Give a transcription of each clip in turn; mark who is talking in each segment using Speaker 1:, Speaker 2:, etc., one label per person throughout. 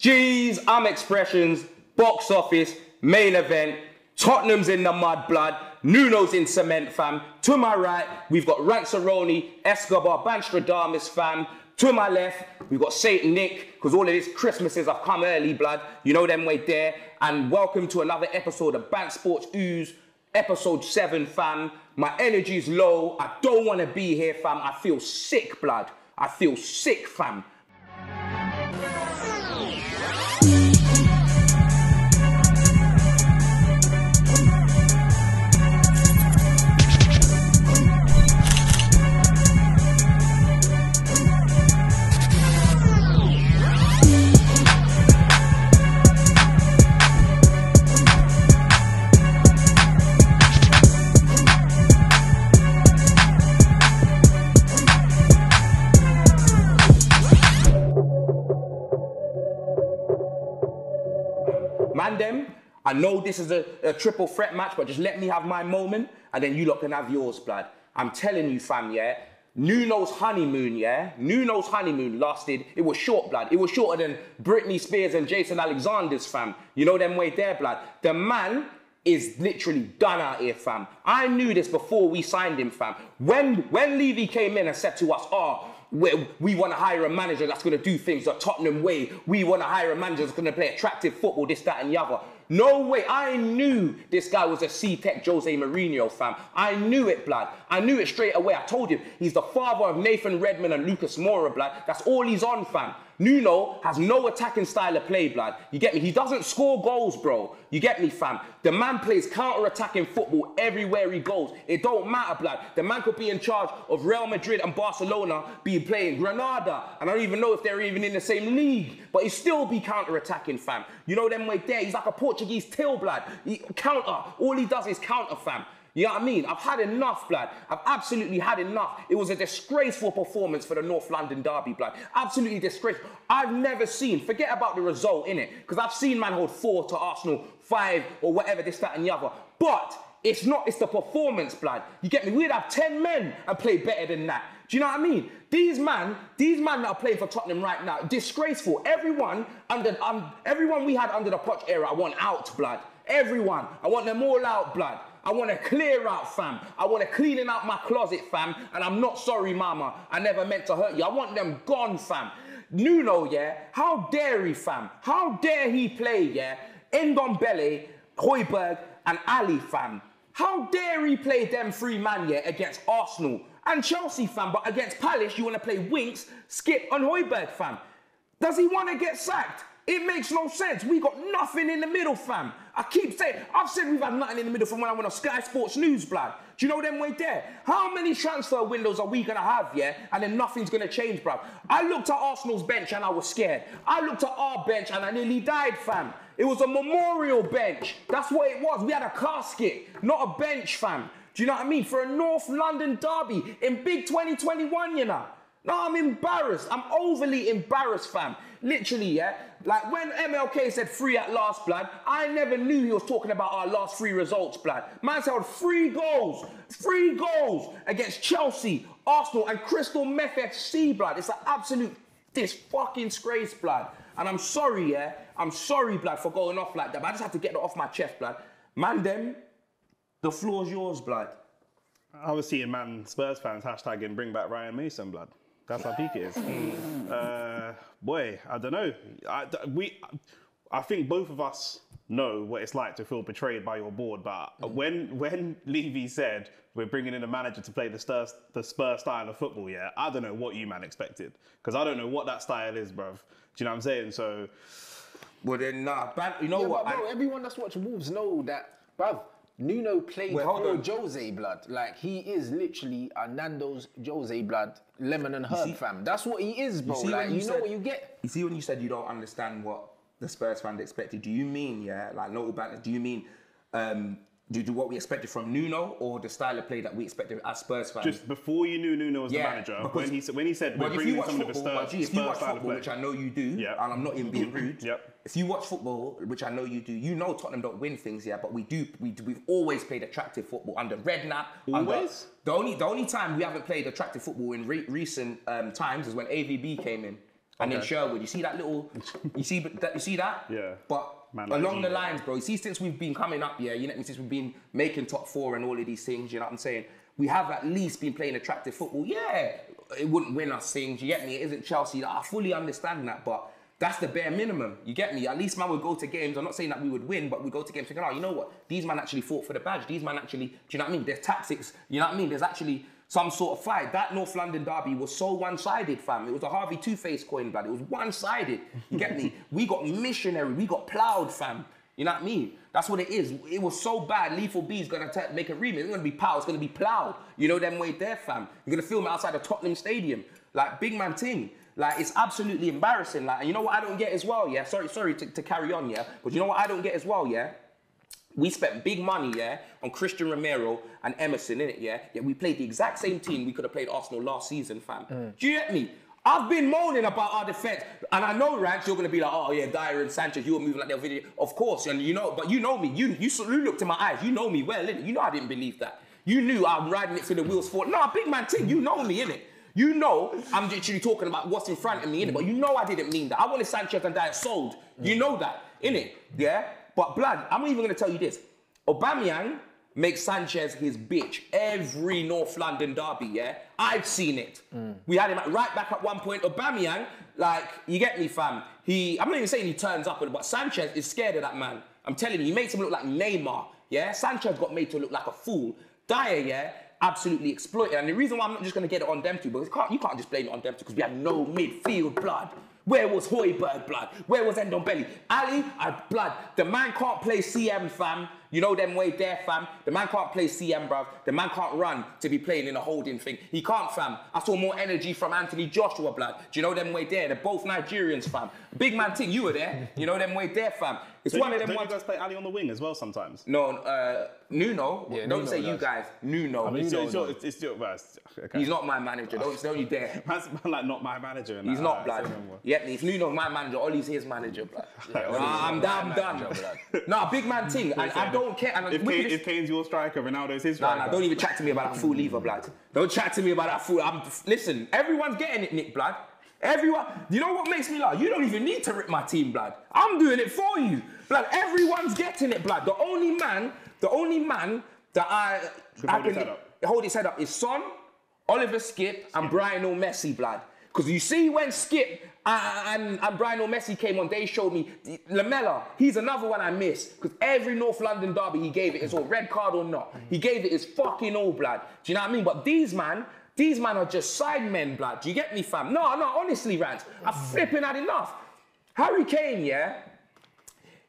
Speaker 1: G's, I'm Expressions, box office, main event, Tottenham's in the mud blood, Nuno's in cement, fam. To my right, we've got RANTS, Escobar, Bants, fam. To my left, we've got Saint Nick, because all of these Christmases have come early, blood. You know them way there. And welcome to another episode of Bants Sports Ooze, episode 7, fam. My energy's low. I don't want to be here, fam. I feel sick, blood. I feel sick, fam. I know this is a triple threat match, but just let me have my moment, and then you lot can have yours, blood. I'm telling you, fam, yeah? Nuno's honeymoon, yeah? Nuno's honeymoon lasted, it was short, blood. It was shorter than Britney Spears and Jason Alexander's, fam. You know them way there, blood. The man is literally done out here, fam. I knew this before we signed him, fam. When Levy came in and said to us, we want to hire a manager that's going to do things the Tottenham way. We want to hire a manager that's going to play attractive football, this, that, and the other. No way. I knew this guy was a C-Tech Jose Mourinho, fam. I knew it, blood. I knew it straight away. I told you, he's the father of Nathan Redmond and Lucas Moura, blood. That's all he's on, fam. Nuno has no attacking style of play, blood. You get me? He doesn't score goals, bro. You get me, fam? The man plays counter-attacking football everywhere he goes. It don't matter, blood. The man could be in charge of Real Madrid and Barcelona, be playing Granada. And I don't even know if they're even in the same league. But he still be counter-attacking, fam. You know them way there. He's like a Portuguese till, blood. Counter. All he does is counter, fam. You know what I mean? I've had enough, blood. I've absolutely had enough. It was a disgraceful performance for the North London derby, blood. Absolutely disgraceful. I've never seen, forget about the result, innit? Because I've seen man hold 4 to Arsenal, 5 or whatever, this, that and the other. But it's not, it's the performance, blood. You get me? We'd have 10 men and play better than that. Do you know what I mean? These man that are playing for Tottenham right now, disgraceful. Everyone we had under the Poch era, I want out, blood. Everyone. I want them all out, blood. I want to clear out, fam. I want to clean out my closet, fam. And I'm not sorry, mama. I never meant to hurt you. I want them gone, fam. Nuno, yeah? How dare he, fam? How dare he play, yeah? Ndombele, Højbjerg, and Ali, fam. How dare he play them 3 man, yeah, against Arsenal and Chelsea, fam? But against Palace, you want to play Winks, Skip, and Højbjerg, fam. Does he want to get sacked? It makes no sense. We got nothing in the middle, fam. I keep saying, I've said we've had nothing in the middle from when I went on Sky Sports News, blood. Do you know them way there? How many transfer windows are we going to have, yeah? And then nothing's going to change, bruv. I looked at Arsenal's bench and I was scared. I looked at our bench and I nearly died, fam. It was a memorial bench. That's what it was. We had a casket, not a bench, fam. Do you know what I mean? For a North London derby in big 2021, you know. No, I'm embarrassed. I'm overly embarrassed, fam. Literally, yeah? Like when MLK said 3 at last, blood, I never knew he was talking about our last 3 results, blood. Man's held 3 goals against Chelsea, Arsenal, and Crystal Meth FC, blood. It's an absolute fucking disgrace, blood. And I'm sorry, yeah? I'm sorry, blood, for going off like that, but I just had to get that off my chest, blood. Man, the floor's yours, blood.
Speaker 2: I was seeing Spurs fans hashtagging bring back Ryan Mason, blood. That's how peak it is. Boy, I don't know. I think both of us know what it's like to feel betrayed by your board. But when Levy said we're bringing in a manager to play the Spurs style of football, yeah, I don't know what you man expected, because I don't know what that style is, bruv. Do you know what I'm saying? So,
Speaker 1: well then, nah. You know what?
Speaker 3: But bro, everyone that's watching Wolves know that, bruv. Nuno played for Jose, blood. Like, he is literally a Nando's Jose, blood, lemon and herb, fam. That's what he is, bro. You know what you get.
Speaker 1: You see when you said you don't understand what the Spurs fans expected, do you mean, yeah, like, no bad, do you mean do what we expected from Nuno, or the style of play that we expected as Spurs fans?
Speaker 2: Just before you knew Nuno was the manager, when he said we're bringing someone with a
Speaker 1: if you watch football, which I know you do, and I'm not even being rude. If you watch football, which I know you do, you know Tottenham don't win things, yeah, but we've always played attractive football under Redknapp.
Speaker 2: Always?
Speaker 1: The only time we haven't played attractive football in recent times is when AVB came in. And then Sherwood, you see that little, you see that?
Speaker 2: Yeah.
Speaker 1: But along the lines, bro, you see, since we've been coming up, yeah, you know, since we've been making top 4 and all of these things, you know what I'm saying? We have at least been playing attractive football. Yeah, it wouldn't win us things, you get me? It isn't Chelsea. I fully understand that, but that's the bare minimum, you get me? At least man would go to games, I'm not saying that we would win, but we go to games thinking, oh, you know what? These man actually fought for the badge. These man actually, do you know what I mean? There's tactics, you know what I mean? There's actually some sort of fight. That North London derby was so one-sided, fam. It was a Harvey Two-Face coin, blood. It was one-sided, you get me? We got missionary, we got ploughed, fam. You know what I mean? That's what it is. It was so bad. Lethal B is going to make a remix. It's going to be power. It's going to be ploughed. You know them way there, fam. You're going to film it outside of Tottenham Stadium. Like, big man ting. Like, it's absolutely embarrassing. Like, and you know what I don't get as well, yeah? Sorry to carry on, yeah? But you know what I don't get as well, yeah? We spent big money, yeah, on Christian Romero and Emerson, innit, yeah? Yeah, we played the exact same team we could have played Arsenal last season, fam. Do you get me? I've been moaning about our defence, and I know, Rants, you're going to be like, oh, yeah, Dyer and Sanchez, you were moving like their video. Of course, and you know, but you know me. You looked in my eyes. You know me well, innit? You know I didn't believe that. You knew I'm riding it for the wheels for... Nah, big man thing, you know me, innit? You know I'm literally talking about what's in front of me, innit? But you know I didn't mean that. I wanted Sanchez and Dyer sold. You know that, innit? Yeah? But, blood, I'm even going to tell you this. Aubameyang makes Sanchez his bitch every North London derby, yeah? I've seen it. We had him right back at one point. Aubameyang, like, you get me, fam? I'm not even saying he turns up, but Sanchez is scared of that man. I'm telling you, he makes him look like Neymar, yeah? Sanchez got made to look like a fool. Dyer, yeah, absolutely exploited. And the reason why I'm not just going to get it on them two, because you can't just blame it on them two, because we had no midfield, blood. Where was Højbjerg, blood? Where was Ndombele? Ali, blood. The man can't play CM, fam. You know them way there, fam. The man can't play CM, bruv. The man can't run to be playing in a holding thing. He can't, fam. I saw more energy from Anthony Joshua, blood. Do you know them way there? They're both Nigerians, fam. Big man thing, you were there. You know them way there, fam. It's one of them ones.
Speaker 2: You guys play Ali on the wing as well sometimes?
Speaker 1: No, Nuno. Yeah, don't say you guys. Nuno.
Speaker 2: I mean,
Speaker 1: Nuno.
Speaker 2: It's your verse. Okay.
Speaker 1: He's not my manager. Don't you dare.
Speaker 2: Man's like not my manager.
Speaker 1: He's not, blood. Yeah, if Nuno's my manager, Ollie's his manager, blood. I'm done. Nah, big man thing. And I don't care. And
Speaker 2: if Kane's your striker, Ronaldo's his striker.
Speaker 1: Nah, don't even chat to me about that fool either, blood. Don't chat to me about that fool. Listen, everyone's getting it, Nick, blood. Everyone. You know what makes me laugh? You don't even need to rip my team, blood. I'm doing it for you, blood. Everyone's getting it, blood. The only man that I can hold his head up is Son, Oliver Skip, and Brian O'Messi, blood. Because you see when Skip and Brian O'Messi came on, they showed me Lamella. He's another one I miss. Because every North London derby, he gave it his all, red card or not. He gave it his fucking all, blood. Do you know what I mean? But these man are just side men, blood. Do you get me, fam? No, honestly, Rants, I've flipping had enough. Harry Kane, yeah?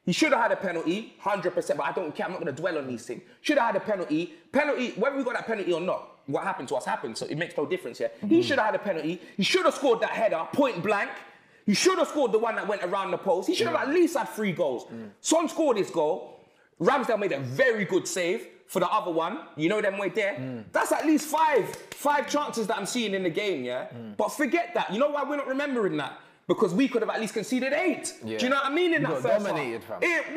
Speaker 1: He should have had a penalty, 100%, but I don't care. I'm not going to dwell on these things. Should have had a penalty. Penalty, whether we got that penalty or not, what happened to us happened, so it makes no difference here. He should have had a penalty. He should have scored that header, point blank. He should have scored the one that went around the post. He should have at least had 3 goals. Son scored his goal. Ramsdale made a very good save for the other one. You know them way there. That's at least 5 chances that I'm seeing in the game, yeah? But forget that. You know why we're not remembering that? Because we could have at least conceded 8. Yeah. Do you know what I mean? In that first
Speaker 3: dominated,
Speaker 1: half. It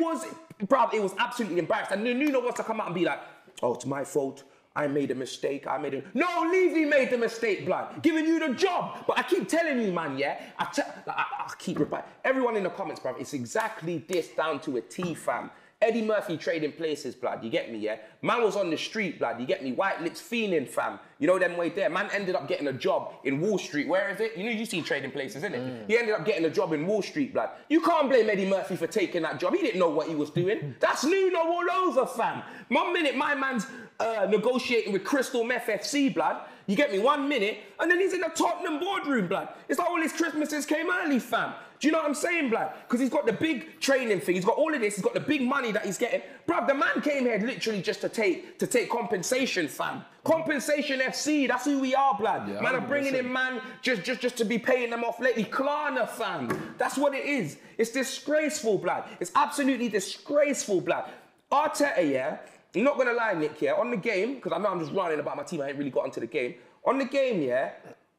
Speaker 1: was absolutely embarrassing. And Nuno wants to come out and be like, oh, it's my fault. I made a mistake. No, Levy made the mistake, blood. Giving you the job. But I keep telling you, man, yeah? I keep repeating. Everyone in the comments, bruv, it's exactly this down to a T, fam. Eddie Murphy trading places, blood, you get me, yeah? Man was on the street, blood, you get me? White lips fiending, fam. You know them way there. Man ended up getting a job in Wall Street. Where is it? You know, you seen trading places, innit? He ended up getting a job in Wall Street, blood. You can't blame Eddie Murphy for taking that job. He didn't know what he was doing. That's Nuno all over, fam. 1 minute, my man's negotiating with Crystal Meth FC, blood. You get me? 1 minute, and then he's in the Tottenham boardroom, blood. It's like all his Christmases came early, fam. Do you know what I'm saying, blood? Because he's got the big training thing. He's got all of this. He's got the big money that he's getting. Bruv, the man came here literally just to take compensation, fam. Compensation FC, that's who we are, blood. Yeah, man are bringing in man just to be paying them off lately. Klarna, fam. That's what it is. It's disgraceful, blood. It's absolutely disgraceful, blood. Arteta, yeah? I'm not going to lie, Nick, yeah? On the game, because I know I'm just running about my team, I ain't really got onto the game. On the game, yeah?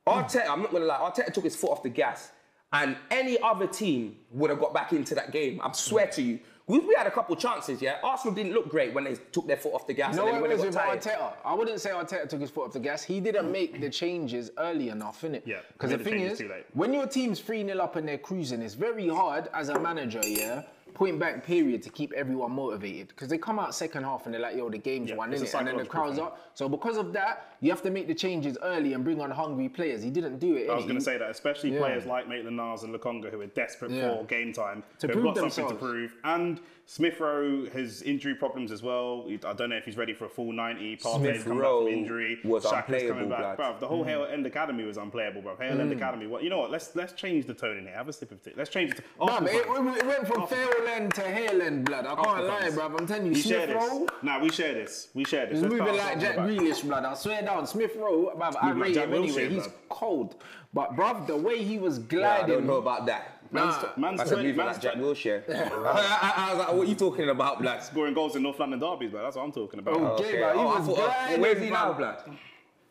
Speaker 1: Arteta, I'm not going to lie, Arteta took his foot off the gas. and any other team would have got back into that game. I swear to you. We had a couple chances, yeah. Arsenal didn't look great when they took their foot off the gas.
Speaker 3: No,
Speaker 1: and then when
Speaker 3: it was
Speaker 1: they
Speaker 3: with
Speaker 1: got tired.
Speaker 3: Arteta. I wouldn't say Arteta took his foot off the gas. He didn't make the changes early enough, innit?
Speaker 2: Yeah.
Speaker 3: Because the thing is, when your team's 3-0 up and they're cruising, it's very hard as a manager, yeah, point back period to keep everyone motivated. Because they come out second half and they're like, yo, the game's won, innit? And then the crowd's up. So because of that, you have to make the changes early and bring on hungry players. He didn't do it.
Speaker 2: I was going to say that, especially players like Maitland-Niles and Lokonga who are desperate for game time, to prove got something to prove. And Smith Rowe has injury problems as well. I don't know if he's ready for a full 90. Partey's come back from injury. Shaka's coming back. Bruv, the whole Hale End Academy was unplayable, bruv. Hale End Academy. You know what? Let's change the tone in here. Have a sip of tea. Let's change it.
Speaker 3: It went from Hale End to Hale End, blood. I can't lie, bruv. I'm telling you, Smith Rowe.
Speaker 2: Nah, we share this. We share this.
Speaker 3: He's moving like Jack Grealish, blood. I swear down. Smith Rowe, bruv, I rate him anyway. He's cold. But, bruv, the way he was gliding.
Speaker 1: I don't know about that.
Speaker 2: Man's
Speaker 1: like Jack Wilshere. I was like, what are you talking about, blood?
Speaker 2: Scoring goals in North London derbies, blood. That's what I'm talking about.
Speaker 3: Okay, but he was gliding.
Speaker 1: Where's he now, blood?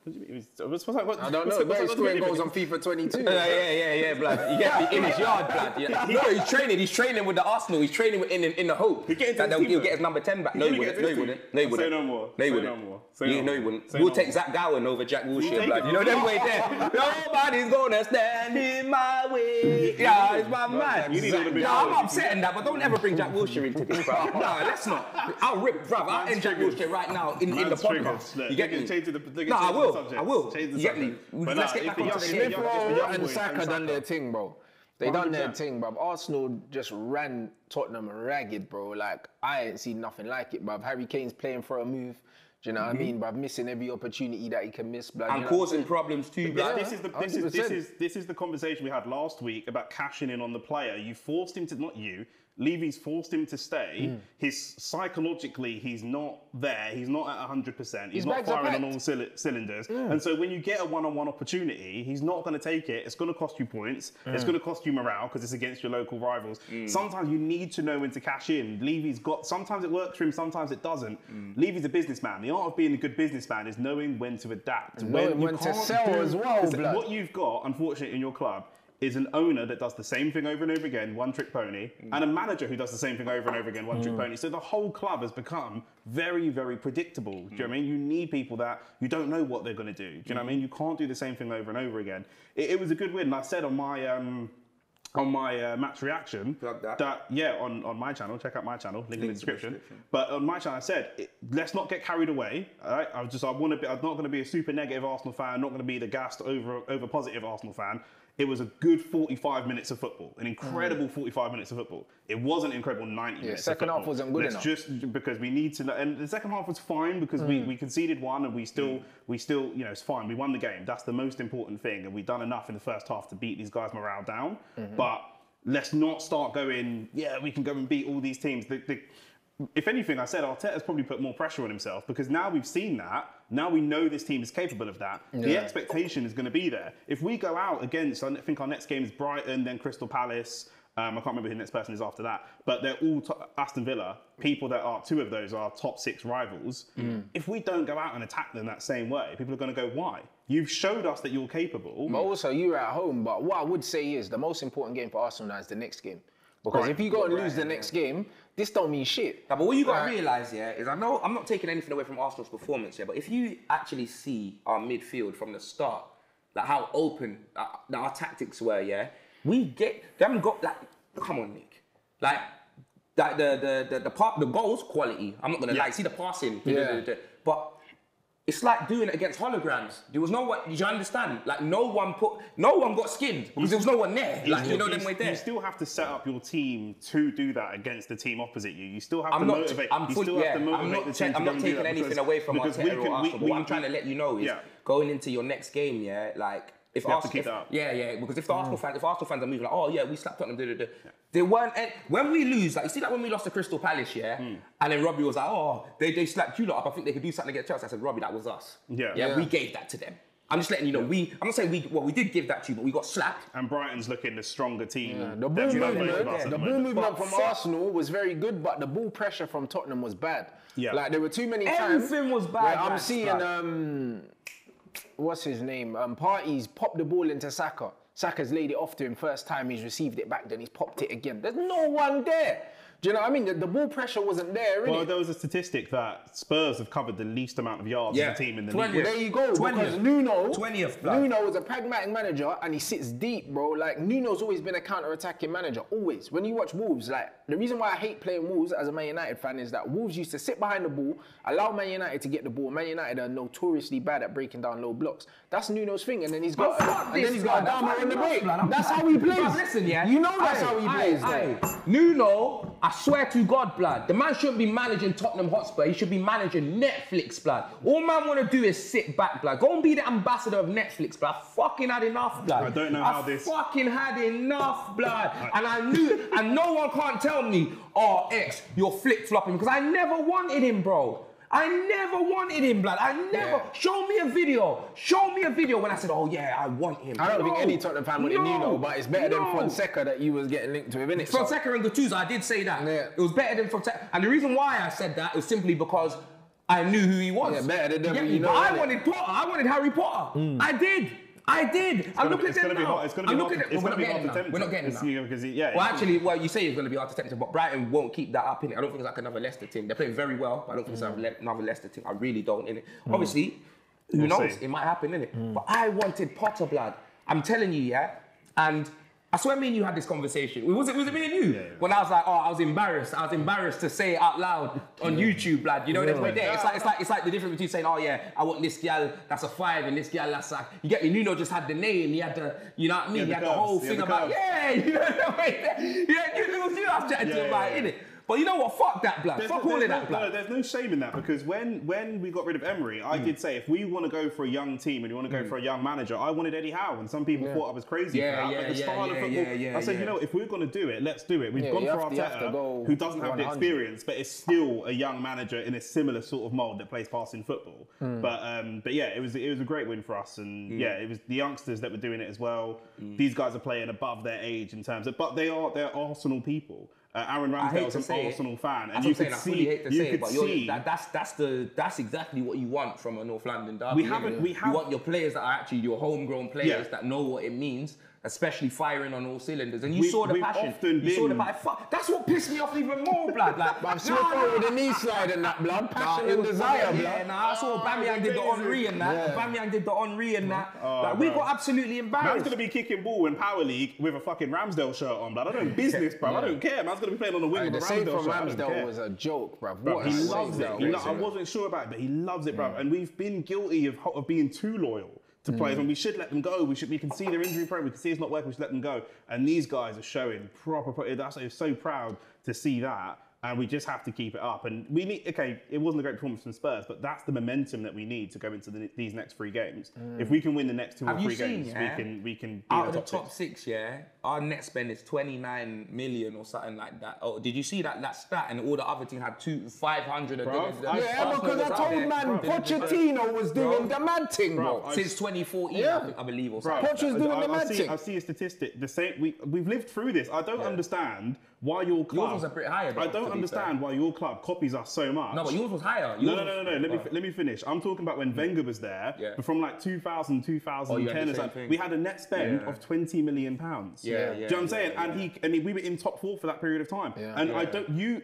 Speaker 3: I don't know, but he's scoring goals on FIFA 22.
Speaker 1: Yeah, blood. You get me in his yard, blood. Yeah. No, he's training with the Arsenal. He's training in the hope that he'll get his number 10 back. No, he wouldn't.
Speaker 2: Say no more.
Speaker 1: No, he wouldn't. We'll take Zach Gowen over Jack Wilshere, blood. You know them way there. Nobody's gonna stand in my way. Yeah, it's my man. I'm upsetting that, but don't ever bring Jack Wilshere into this, bro. No, let's not. I'll rip, bruv. I'll end Jack Wilshere right now in the podcast. You get me? No, I will. I will. You get me? Let's get back onto the game.
Speaker 3: Smith Rowe and Saka done their thing, bro. They done their thing, bruv. Arsenal just ran Tottenham ragged, bro. Like, I ain't seen nothing like it, bruv. Harry Kane's playing for a move. Do you know what I mean, bruv? Missing every opportunity that he can miss, blood.
Speaker 1: And causing problems too, blood.
Speaker 2: This is the conversation we had last week about cashing in on the player. You forced him to, not you, Levy's forced him to stay. Psychologically, he's not there. He's not at 100%. He's not firing on all cylinders. And so when you get a one-on-one opportunity, he's not going to take it. It's going to cost you points. It's going to cost you morale because it's against your local rivals. Sometimes you need to know when to cash in. Levy's got, sometimes it works for him, sometimes it doesn't. Levy's a businessman. The art of being a good businessman is knowing when to adapt.
Speaker 3: When to sell as well, blood.
Speaker 2: What you've got, unfortunately, in your club is an owner that does the same thing over and over again, one-trick pony, and a manager who does the same thing over and over again, one-trick pony. So the whole club has become very, very predictable. Do you know what I mean? You need people that you don't know what they're going to do. Do you know what I mean? You can't do the same thing over and over again. It was a good win. And I said on my match reaction on my channel, check out my channel, link in the description. But on my channel, I said, let's not get carried away. All right? I'm not going to be a super negative Arsenal fan. I'm not going to be the gassed over positive Arsenal fan. It was a good 45 minutes of football, an incredible 45 minutes of football. It wasn't an incredible 90 minutes.
Speaker 3: Second half wasn't good enough.
Speaker 2: Just because we need to, and the second half was fine because we conceded one and we still, it's fine. We won the game. That's the most important thing, and we've done enough in the first half to beat these guys' morale down. But let's not start going, we can go and beat all these teams. If anything, I said Arteta's probably put more pressure on himself because now we've seen that. Now we know this team is capable of that. The expectation is going to be there. If we go out against, I think our next game is Brighton, then Crystal Palace. I can't remember who the next person is after that. But they're all Aston Villa. People that are, two of those are top 6 rivals. If we don't go out and attack them that same way, people are going to go, why? You've showed us that you're capable.
Speaker 3: But also, you're at home. But what I would say is the most important game for Arsenal now is the next game. Because if you go and lose the next game, this don't mean shit.
Speaker 1: Yeah, but what you got to realise, is I know I'm not taking anything away from Arsenal's performance, but if you actually see our midfield from the start, like how open our tactics were, they haven't got come on, Nick, the goals quality. I'm not gonna lie, see the passing, but it's like doing it against holograms. There was no one. Did you understand? Like no one got skinned because there was no one there. Them way there.
Speaker 2: You still have to set up your team to do that against the team opposite you. You still have to motivate.
Speaker 1: I'm not taking anything away from Arteta or Arsenal. But what I'm trying to let you know is going into your next game, if
Speaker 2: you have to keep that up.
Speaker 1: Because if Arsenal fans are moving like, we slapped on them, they weren't. When we lose, you see when we lost to Crystal Palace, and then Robbie was like, they slapped you lot up. I think they could do something against Chelsea. I said, Robbie, that was us. We gave that to them. I'm just letting you know. I'm not saying we did give that to you, but we got slapped.
Speaker 2: And Brighton's looking the stronger team.
Speaker 3: The ball movement from Arsenal was very good, but the ball pressure from Tottenham was bad. Like there were too many times.
Speaker 1: Everything was bad.
Speaker 3: I'm seeing what's his name? Partey's popped the ball into Saka. Saka's laid it off to him first time, he's received it back, then he's popped it again. There's no one there. Do you know what I mean? The ball pressure wasn't there, really.
Speaker 2: Well, there was a statistic that Spurs have covered the least amount of yards as a team in the league.
Speaker 3: Well, there you go.
Speaker 1: 20th.
Speaker 3: Because Nuno,
Speaker 1: 20th,
Speaker 3: Nuno is a pragmatic manager and he sits deep, bro. Like, Nuno's always been a counter-attacking manager, always. When you watch Wolves, like, the reason why I hate playing Wolves as a Man United fan is that Wolves used to sit behind the ball, allow Man United to get the ball. Man United are notoriously bad at breaking down low blocks. That's Nuno's thing, and then he's got Adama on the break. That's how he plays.
Speaker 1: Listen, yeah.
Speaker 3: You know that's how he plays, though.
Speaker 1: Nuno, I swear to God, blood, the man shouldn't be managing Tottenham Hotspur. He should be managing Netflix, blood. All man want to do is sit back, blood. Go and be the ambassador of Netflix, blood. I fucking had enough, blood.
Speaker 2: I don't know how this...
Speaker 1: I fucking had enough, blood. And I knew, and no one can't tell me, oh, X, you're flip-flopping, because I never wanted him, bro. I never wanted him, blood. I never. Yeah. Show me a video. Show me a video when I said, oh yeah, I want him.
Speaker 3: I don't think any Tottenham fan wanted Nuno, but it's better than Fonseca that you was getting linked to him, innit?
Speaker 1: Fonseca and Gattuso, I did say that.
Speaker 3: Yeah.
Speaker 1: It was better than Fonseca. And the reason why I said that was simply because I knew who he was.
Speaker 3: Yeah, better than them, you know.
Speaker 1: But I wanted Potter. I wanted Harry Potter. I did. I'm looking at them now.
Speaker 2: It's going to be hard to tempt.
Speaker 1: We're not getting him. Well, actually, you say it's going to be hard to tempt him, but Brighton won't keep that up, innit? I don't think it's like another Leicester team. They're playing very well, but I don't think it's another Leicester team. I really don't, innit? Obviously, who knows? It might happen, innit? But I wanted Potter, blood. I'm telling you, yeah? And I swear me and you had this conversation. Was it me and you? Yeah. When I was like, oh, I was embarrassed to say it out loud on YouTube, blood. You know, there's no there. It's like the difference between saying, oh yeah, I want this gal that's a 5 and this gal that's like, you get me, Nuno just had the name, he had the, you know what I mean? He had the whole thing about, you know what I mean? You have chatted to him about it, innit? But you know what? Fuck that, blood. Fuck all of that, blood.
Speaker 2: No, there's no shame in that, because when we got rid of Emery, I did say, if we want to go for a young team and you want to go for a young manager, I wanted Eddie Howe, and some people thought I was crazy for that. But the style of football, I said, you know, if we're going to do it, let's do it. We've gone for Arteta, who doesn't have the experience, but is still a young manager in a similar sort of mould that plays passing football. But yeah, it was a great win for us, and yeah, it was the youngsters that were doing it as well. These guys are playing above their age in terms of, but they're Arsenal people. Aaron Ramsdale's an Arsenal fan, and you could see.
Speaker 1: That's exactly what you want from a North London derby. You want your players that are actually your homegrown players that know what it means, especially firing on all cylinders. And you saw the passion. That's what pissed me off even more, blood. Like,
Speaker 3: but I'm still with the knee slide and that, blood. Passion and desire, blood.
Speaker 1: Yeah, I saw Aubameyang did the Henry and that. Aubameyang did the Henry and that. Like, we got absolutely embarrassed.
Speaker 2: Man's gonna be kicking ball in Power League with a fucking Ramsdale shirt on, blood. I don't business, bro. I don't care. Man's gonna be playing on the wing with a Ramsdale shirt.
Speaker 3: Ramsdale was a joke, bruv.
Speaker 2: He loves it. I wasn't sure about it, but he loves it, bruv. And we've been guilty of being too loyal to players, and we should let them go. We can see they're injury prone. We can see it's not working. We should let them go. And these guys are showing proper. That's so proud to see that. And we just have to keep it up. And we need, okay, it wasn't a great performance from Spurs, but that's the momentum that we need to go into these next 3 games. If we can win the next 2 or 3 games, we can be
Speaker 1: out of the top 6. Yeah, our net spend is 29 million or something like that. Oh, did you see that stat? And all the other team had 500.
Speaker 3: Yeah, because I told man Pochettino was doing the mad thing, bro.
Speaker 1: Since 2014, I believe, or something.
Speaker 3: Poch was doing the mad thing.
Speaker 2: I see a statistic. The same. We've lived through this. I don't understand why your club.
Speaker 1: Yours was a bit higher.
Speaker 2: I don't understand why your club copies us so much.
Speaker 1: No, but yours was higher.
Speaker 2: No. Let me finish. I'm talking about when Wenger was there. But from like 2000, 2010, we had a net spend of £20 million. Do you know what I'm saying? And we were in top 4 for that period of time.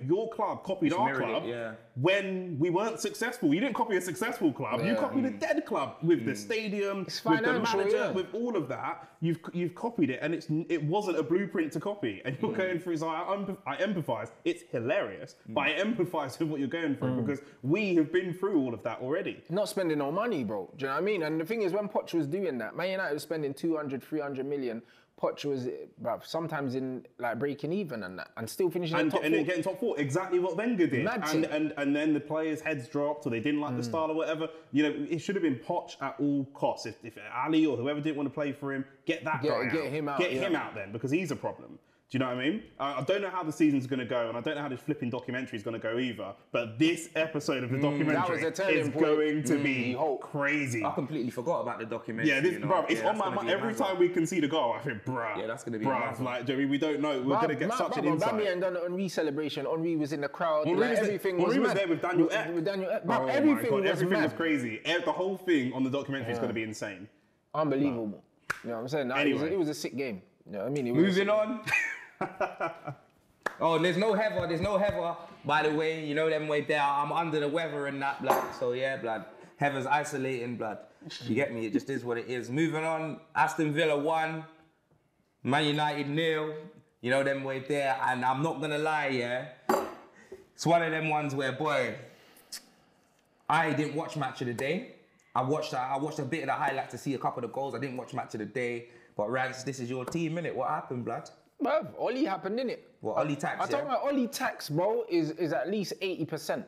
Speaker 2: Your club copied our club when we weren't successful. You didn't copy a successful club. You copied a dead club with the stadium, with the manager, with all of that. You've copied it, and it wasn't a blueprint to copy. And you're going through. So I empathise. It's hilarious, but I empathise with what you're going through because we have been through all of that already.
Speaker 3: Not spending no money, bro. Do you know what I mean? And the thing is, when Poch was doing that, Man United was spending 200, 300 million. Poch was, bruv, sometimes in like breaking even and that, and still finishing in top 4.
Speaker 2: And then getting top 4, exactly what Wenger did. And then the players' heads dropped, or they didn't like the style or whatever. You know, it should have been Poch at all costs. If Ali or whoever didn't want to play for him, get that guy out.
Speaker 3: Get him out.
Speaker 2: Get him out then, because he's a problem. Do you know what I mean? I don't know how the season's going to go, and I don't know how this flipping documentary is going to go either. But this episode of the documentary is going to be crazy.
Speaker 1: I completely forgot about the documentary.
Speaker 2: Yeah, it's on my mind. Every time we concede a goal, I think, bruh.
Speaker 1: Yeah, that's going to be
Speaker 2: like, Jerry, we don't know. We're going to get such an insight.
Speaker 3: Bambi done the Henry celebration. Henry was in the crowd.
Speaker 2: Everything was there with Daniel Ek.
Speaker 3: Everything was
Speaker 2: crazy. The whole thing on the documentary is going to be insane.
Speaker 3: Unbelievable. You know what I'm saying? Nah,
Speaker 2: Anyway.
Speaker 3: it was a sick game. You know what I mean?
Speaker 1: Moving on. Oh, there's no Heather, by the way. You know them way there. I'm under the weather and that, blood. So yeah, blood. Heather's isolating, blood. You get me? It just is what it is. Moving on. Aston Villa 1. Man United 0. You know them way there. And I'm not gonna lie, yeah. It's one of them ones where, boy, I didn't watch match of the day. I watched a bit of the highlight to see a couple of the goals. I didn't watch match of the day. But Rants, this is your team, innit? What happened, blood?
Speaker 3: Bruv, Ollie happened, innit?
Speaker 1: What, Ollie tax,
Speaker 3: I'm talking about Ollie tax, bro, is at least 80%.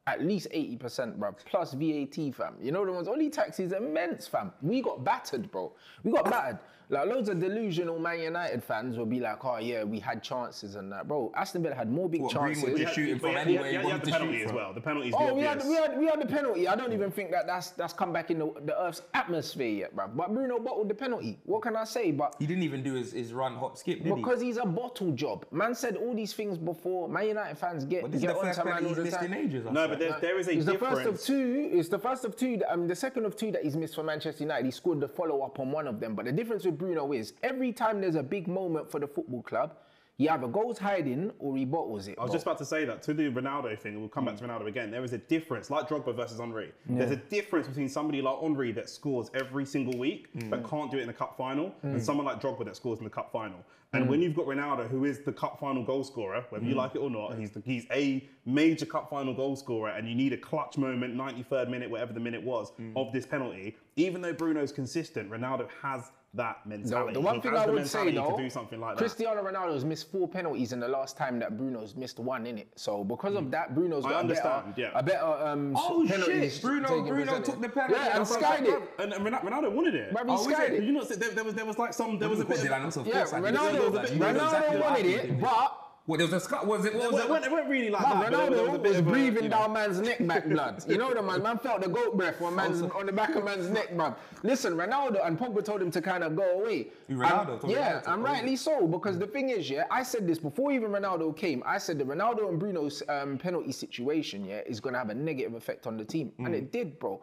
Speaker 3: At least 80%, bro. Plus VAT, fam. You know the ones? Ollie tax is immense, fam. We got battered, bro. We got battered. Like, loads of delusional Man United fans will be like, oh, yeah, we had chances and that. Bro, Aston Villa had more big chances.
Speaker 1: Greenwood just shooting from anywhere he wanted
Speaker 2: the
Speaker 1: to
Speaker 2: penalty
Speaker 1: shoot
Speaker 2: as
Speaker 1: from.
Speaker 2: well. The penalty's
Speaker 3: Oh,
Speaker 2: the
Speaker 3: we
Speaker 2: obvious.
Speaker 3: had the penalty. I don't even think that's come back in the Earth's atmosphere yet, bruv. But Bruno bottled the penalty. What can I say? But
Speaker 1: He didn't even do his run, hop, skip, did he?
Speaker 3: because he's a bottle job. Man said all these things before. Man United fans get
Speaker 1: But this is the first
Speaker 3: onto man
Speaker 1: penalty
Speaker 3: all
Speaker 1: he's
Speaker 3: the
Speaker 1: missed in
Speaker 3: time.
Speaker 1: ages.
Speaker 2: No, but there is a
Speaker 3: It's the
Speaker 2: difference.
Speaker 3: first of two. It's the first of two. The second of two that he's missed for Manchester United. He scored the follow-up on one of them. But the difference with Bruno is every time there's a big moment for the football club, he either goes hiding or he bottles it.
Speaker 2: I was just about to say that to the Ronaldo thing, we'll come back to Ronaldo again. There is a difference, like Drogba versus Henry. There's a difference between somebody like Henry that scores every single week but can't do it in the cup final, and someone like Drogba that scores in the cup final. And when you've got Ronaldo, who is the cup final goal scorer, whether you like it or not, he's a major cup final goal scorer, and you need a clutch moment, 93rd minute, whatever the minute was, of this penalty. Even though Bruno's consistent, Ronaldo has that mentality.
Speaker 3: The one thing I would say though,
Speaker 2: to do something like that.
Speaker 3: Cristiano Ronaldo's missed 4 penalties in the last time that Bruno's missed 1 in it. So because of that, Bruno's got a better
Speaker 1: Oh
Speaker 3: penalties
Speaker 1: shit! Bruno
Speaker 3: percentage.
Speaker 1: took the penalty.
Speaker 3: Yeah, and skied it.
Speaker 2: And Ronaldo wanted it.
Speaker 3: Bruv, he skied it.
Speaker 2: Did you not say there was like some there was a bit.
Speaker 1: Yeah,
Speaker 3: Ronaldo wanted it, but
Speaker 1: What, there was a Scott, was it? What was
Speaker 2: It weren't really like
Speaker 3: man,
Speaker 2: that. But there was a
Speaker 3: Ronaldo
Speaker 2: bit
Speaker 3: was
Speaker 2: of a,
Speaker 3: breathing
Speaker 2: you know.
Speaker 3: down man's neck back, blood. You know the man felt the goat breath when man's on the back of man's neck, man. Listen, Ronaldo and Pogba told him to kind of go away. And rightly so, because the thing is, yeah, I said this before even Ronaldo came. I said that Ronaldo and Bruno's penalty situation, yeah, is gonna have a negative effect on the team, and it did, bro.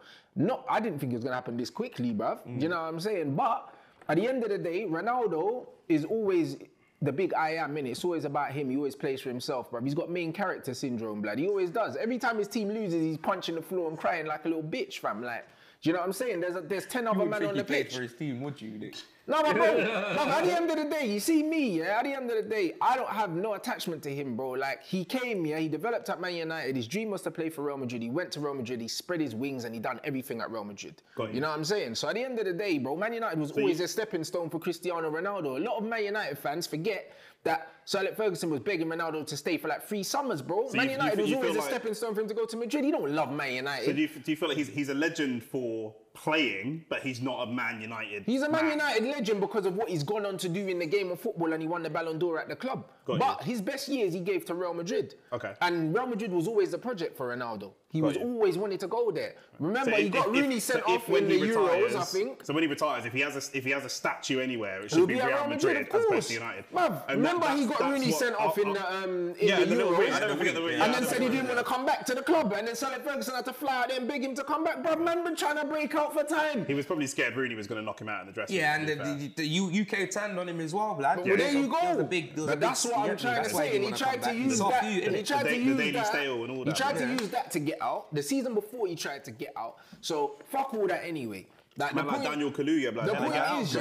Speaker 3: I didn't think it was gonna happen this quickly, bruv. You know what I'm saying? But at the end of the day, Ronaldo is always the big I am, innit? It's always about him. He always plays for himself, bruv. He's got main character syndrome, blood. He always does. Every time his team loses, he's punching the floor and crying like a little bitch, fam. Like, do you know what I'm saying? There's 10 other men on the pitch.
Speaker 1: For his team, would you, Nick?
Speaker 3: No, but bro, at the end of the day, you see me, yeah? At the end of the day, I don't have no attachment to him, bro. Like, he came, yeah? He developed at Man United. His dream was to play for Real Madrid. He went to Real Madrid. He spread his wings and he done everything at Real Madrid. You know what I'm saying? So at the end of the day, bro, Man United was always a stepping stone for Cristiano Ronaldo. A lot of Man United fans forget that Sir Alex Ferguson was begging Ronaldo to stay for like 3 summers, bro.
Speaker 2: So
Speaker 3: Man United was always a
Speaker 2: like,
Speaker 3: stepping stone for him to go to Madrid. He don't love Man United.
Speaker 2: So do you feel like he's a legend for playing, but he's not a Man United?
Speaker 3: He's a Man United legend because of what he's gone on to do in the game of football, and he won the Ballon d'Or at the club. But his best years he gave to Real Madrid.
Speaker 2: Okay.
Speaker 3: And Real Madrid was always the project for Ronaldo. He was always wanting to go there. Remember, he got Rooney sent off in the Euros, I think.
Speaker 2: So when he retires, if he has a statue anywhere, it should be Real Madrid as opposed to United.
Speaker 3: Remember, he got Rooney sent off in the Euros, and then said he didn't want to come back to the club, and then Sir Alex Ferguson had to fly out there and beg him to come back. Bruv, man been trying to break out for time.
Speaker 2: He was probably scared Rooney was going to knock him out in the dressing room.
Speaker 1: Yeah, and the UK turned on him as well, blood.
Speaker 3: Well, there you go. But that's what I'm trying to say. And he tried to use that. He tried to use that to get out. The season before he tried to get out. So fuck all that anyway.
Speaker 2: Like Daniel Kaluuya,
Speaker 3: the point is,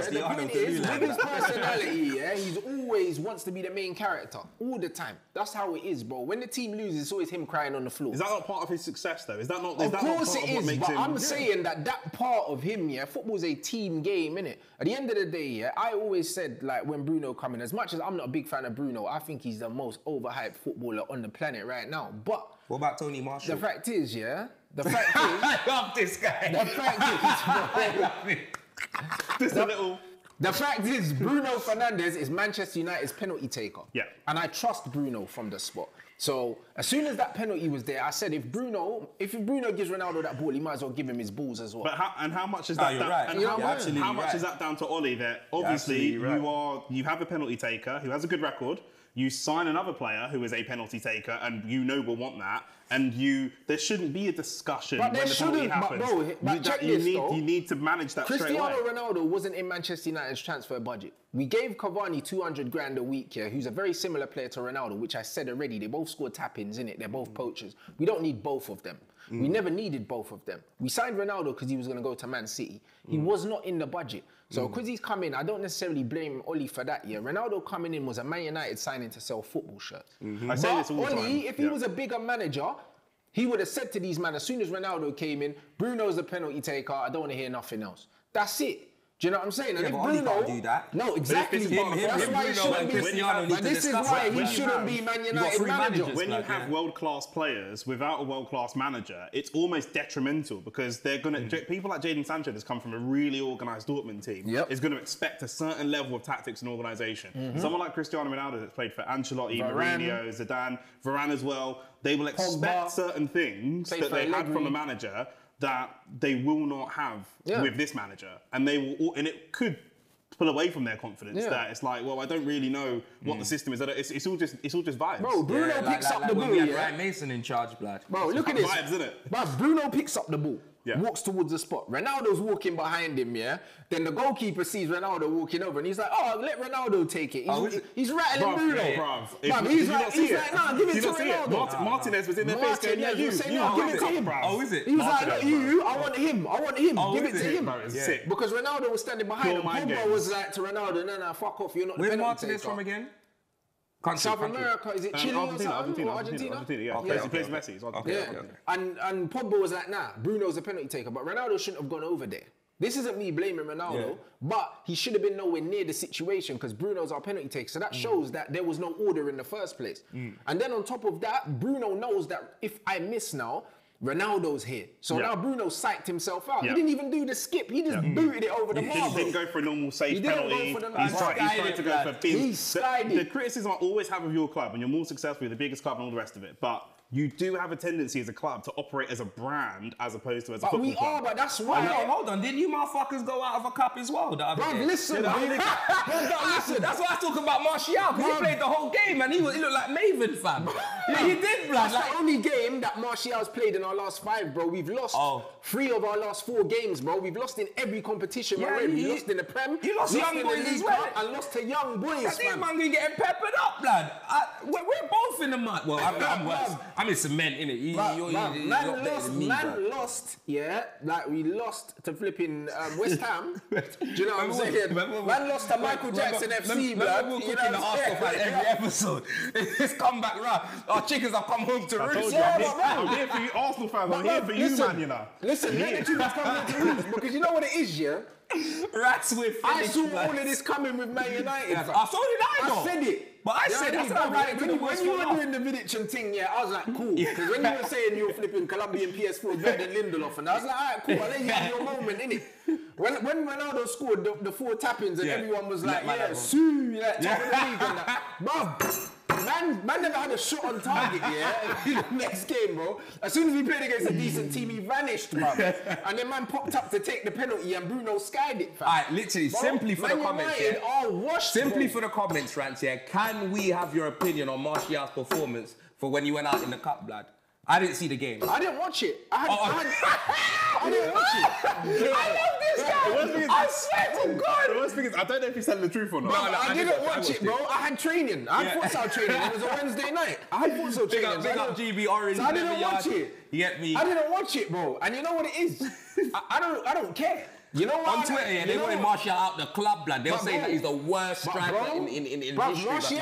Speaker 3: with his personality, yeah, he's always wants to be the main character all the time. That's how it is, bro. When the team loses, it's always him crying on the floor.
Speaker 2: Is that not part of his success, though? Is that not?
Speaker 3: Of course it is, but I'm saying that part of him, yeah, football's a team game, innit? At the end of the day, yeah, I always said, like, when Bruno come in, as much as I'm not a big fan of Bruno, I think he's the most overhyped footballer on the planet right now. But
Speaker 1: what about Tony Marshall?
Speaker 3: The fact is, yeah. The fact is,
Speaker 1: I love this guy.
Speaker 3: The fact is, Bruno Fernandes is Manchester United's penalty taker.
Speaker 2: Yeah.
Speaker 3: And I trust Bruno from the spot. So as soon as that penalty was there, I said if Bruno gives Ronaldo that ball, he might as well give him his balls as well.
Speaker 2: But how much is that? How much is that down to Ollie? That obviously you have a penalty taker who has a good record. you sign another player who is a penalty taker, and you know will want that, and there shouldn't be a discussion when the penalty happens. You need to manage that straight away.
Speaker 3: Cristiano Ronaldo wasn't in Manchester United's transfer budget. We gave Cavani 200 grand a week, who's a very similar player to Ronaldo, which I said already. They both scored tap-ins, innit? They're both poachers. We don't need both of them. We never needed both of them. We signed Ronaldo because he was going to go to Man City. He was not in the budget. So because he's come in, I don't necessarily blame Oli for that. Ronaldo coming in was a Man United signing to sell football shirts.
Speaker 2: I say this all the time.
Speaker 3: Oli, if he was a bigger manager, he would have said to these men, as soon as Ronaldo came in, Bruno's the penalty taker, I don't want to hear nothing else. That's it. Do you know what I'm saying? And if Bruno
Speaker 1: can't do that.
Speaker 3: No, exactly. That's why he shouldn't be. But this is why he shouldn't be Man United manager.
Speaker 2: When you have world-class players without a world-class manager, it's almost detrimental because they're gonna. People like Jadon Sancho that's come from a really organised Dortmund team is going to expect a certain level of tactics and organisation. Someone like Cristiano Ronaldo that's played for Ancelotti, Mourinho, Zidane, Varane as well. They will expect certain things that they had from a manager that they will not have with this manager, and it could pull away from their confidence. That it's like, well, I don't really know what the system is. It's all just vibes.
Speaker 3: Bro, Bruno picks up the ball.
Speaker 1: We had Ryan Mason in charge, blood.
Speaker 3: Bro, look at this.
Speaker 2: Vibes, isn't it?
Speaker 3: But Bruno picks up the ball. Walks towards the spot. Ronaldo's walking behind him, Then the goalkeeper sees Ronaldo walking over and he's like, oh, let Ronaldo take it. He's rattling Bruno. He's like, nah, give it to Ronaldo.
Speaker 2: Martinez was in their face going,
Speaker 3: give it to him.
Speaker 1: Oh, is it?
Speaker 3: He was like, not you, I want him. Give it to him.
Speaker 2: Sick.
Speaker 3: Because Ronaldo was standing behind him. Pogba was like to Ronaldo, no, fuck off, you're not the penalty taker.
Speaker 1: Where's Martinez from again?
Speaker 3: South America, is it Chile
Speaker 2: Argentina,
Speaker 3: or something? Argentina,
Speaker 2: yeah. He plays Messi.
Speaker 3: And Pogba was like, nah, Bruno's a penalty taker, but Ronaldo shouldn't have gone over there. This isn't me blaming Ronaldo, but he should have been nowhere near the situation because Bruno's our penalty taker. So that shows that there was no order in the first place. And then on top of that, Bruno knows that if I miss now, Ronaldo's here. So now Bruno psyched himself out. He didn't even do the skip. He just booted it over the marble.
Speaker 2: He didn't go for a normal safe penalty. He's trying to go for bins. The criticism I always have of your club, and you're more successful, you're the biggest club and all the rest of it, but you do have a tendency as a club to operate as a brand as opposed to as a football club.
Speaker 3: But that's why.
Speaker 1: Hold on, didn't you motherfuckers go out of a cup as well?
Speaker 3: Listen.
Speaker 1: That's why I was talking about Martial, because he played the whole game and he looked like Maven, fam. He did, blood.
Speaker 3: That's the only game that Martial's played in our last 5, bro. We've lost 3 of our last 4 games, bro. We've lost in every competition. We lost in the Prem.
Speaker 1: You lost Young Boys as well.
Speaker 3: And lost to Young Boys,
Speaker 1: These man gonna getting peppered up, blood. We're both in the mud. Well, I'm worse. I'm in cement, innit? Man lost, like we lost to flipping West Ham. Do you know what I'm saying? Man lost to Michael Jackson FC, blood. We're cooking the Arsenal fan every episode. It's come back round. Our chickens have come home to roost.
Speaker 2: I'm here for you Arsenal fans. I'm here for you, man, you know.
Speaker 3: Listen, let the chickens come home to roost, because you know what it is,
Speaker 1: Rats with
Speaker 3: I saw all of this coming with Man United.
Speaker 1: I saw it, I
Speaker 3: said it.
Speaker 1: But I said that's not right.
Speaker 3: When you were doing the Vidic thing, I was like, cool. Because when you were saying you were flipping Colombian PS4 better than Lindelof, and I was like, alright, cool, I'll let you have your moment, innit? When Ronaldo scored the 4 tap-ins and everyone was like, top of the league and that. Bruv, man never had a shot on target, in the next game, bro. As soon as we played against a decent team, he vanished, bro. And then man popped up to take the penalty and Bruno skied it, fam.
Speaker 1: Alright, literally, bro, simply for the comments,
Speaker 3: for
Speaker 1: the comments, Rants, can we have your opinion on Martial's performance for when you went out in the cup, blood? I didn't see the game.
Speaker 3: I didn't watch it. I didn't watch it.
Speaker 1: I love this guy. I swear to God.
Speaker 2: The worst thing is, I don't know if he's telling the truth or not.
Speaker 3: I didn't watch it, bro. I had training. I had futsal training. It was a Wednesday night. I had futsal training.
Speaker 1: Big up GB Orange.
Speaker 3: So I didn't watch it.
Speaker 1: You get me?
Speaker 3: I didn't watch it, bro. And you know what it is? I don't care. You know what?
Speaker 1: On Twitter, they wanted Martial out the club, blood. They'll say that he's the worst striker in history.
Speaker 3: Martial,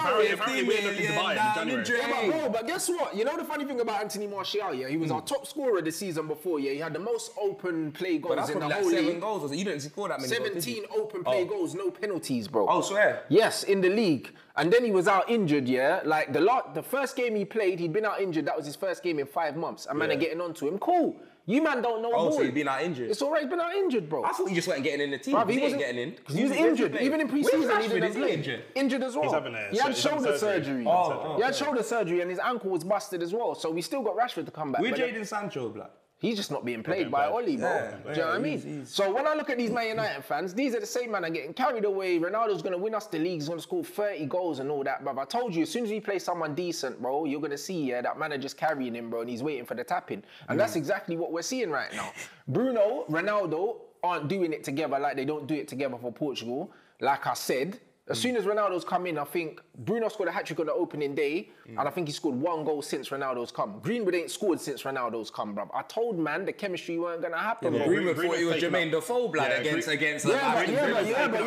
Speaker 3: but guess what? You know the funny thing about Anthony Martial, he was our top scorer this season before, He had the most open play goals in the whole league.
Speaker 1: 7 goals, you didn't score that many
Speaker 3: 17 open play goals, no penalties, bro.
Speaker 1: Oh, swear?
Speaker 3: Yes, in the league. And then he was out injured, Like the first game he played, he'd been out injured. That was his first game in 5 months. And man are getting onto him. Cool. You man don't know more.
Speaker 1: So he's been out injured?
Speaker 3: It's alright, he's been out injured, bro.
Speaker 1: I thought he just wasn't getting in the team. He wasn't getting in.
Speaker 3: Because he was injured. Even in pre-season, he didn't play. Injured as well. He had shoulder surgery. He had shoulder surgery and his ankle was busted as well. So we still got Rashford to come back.
Speaker 1: Where's Jadon Sancho, blood?
Speaker 3: He's just not being played by Oli, bro. Do you know what I mean? So when I look at these Man United fans, these are the same man that are getting carried away. Ronaldo's going to win us the league. He's going to score 30 goals and all that, bro. I told you, as soon as we play someone decent, bro, you're going to see that man just carrying him, bro, and he's waiting for the tapping. And that's exactly what we're seeing right now. Bruno, Ronaldo aren't doing it together like they don't do it together for Portugal. Like I said, as soon as Ronaldo's come in, I think Bruno scored a hat-trick on the opening day, and I think he scored 1 goal since Ronaldo's come. Greenwood ain't scored since Ronaldo's come, bruv. I told man the chemistry weren't gonna happen.
Speaker 1: Yeah, Greenwood thought he was Jermaine Defoe, blood, against
Speaker 3: but you know why?
Speaker 2: Yeah,
Speaker 3: but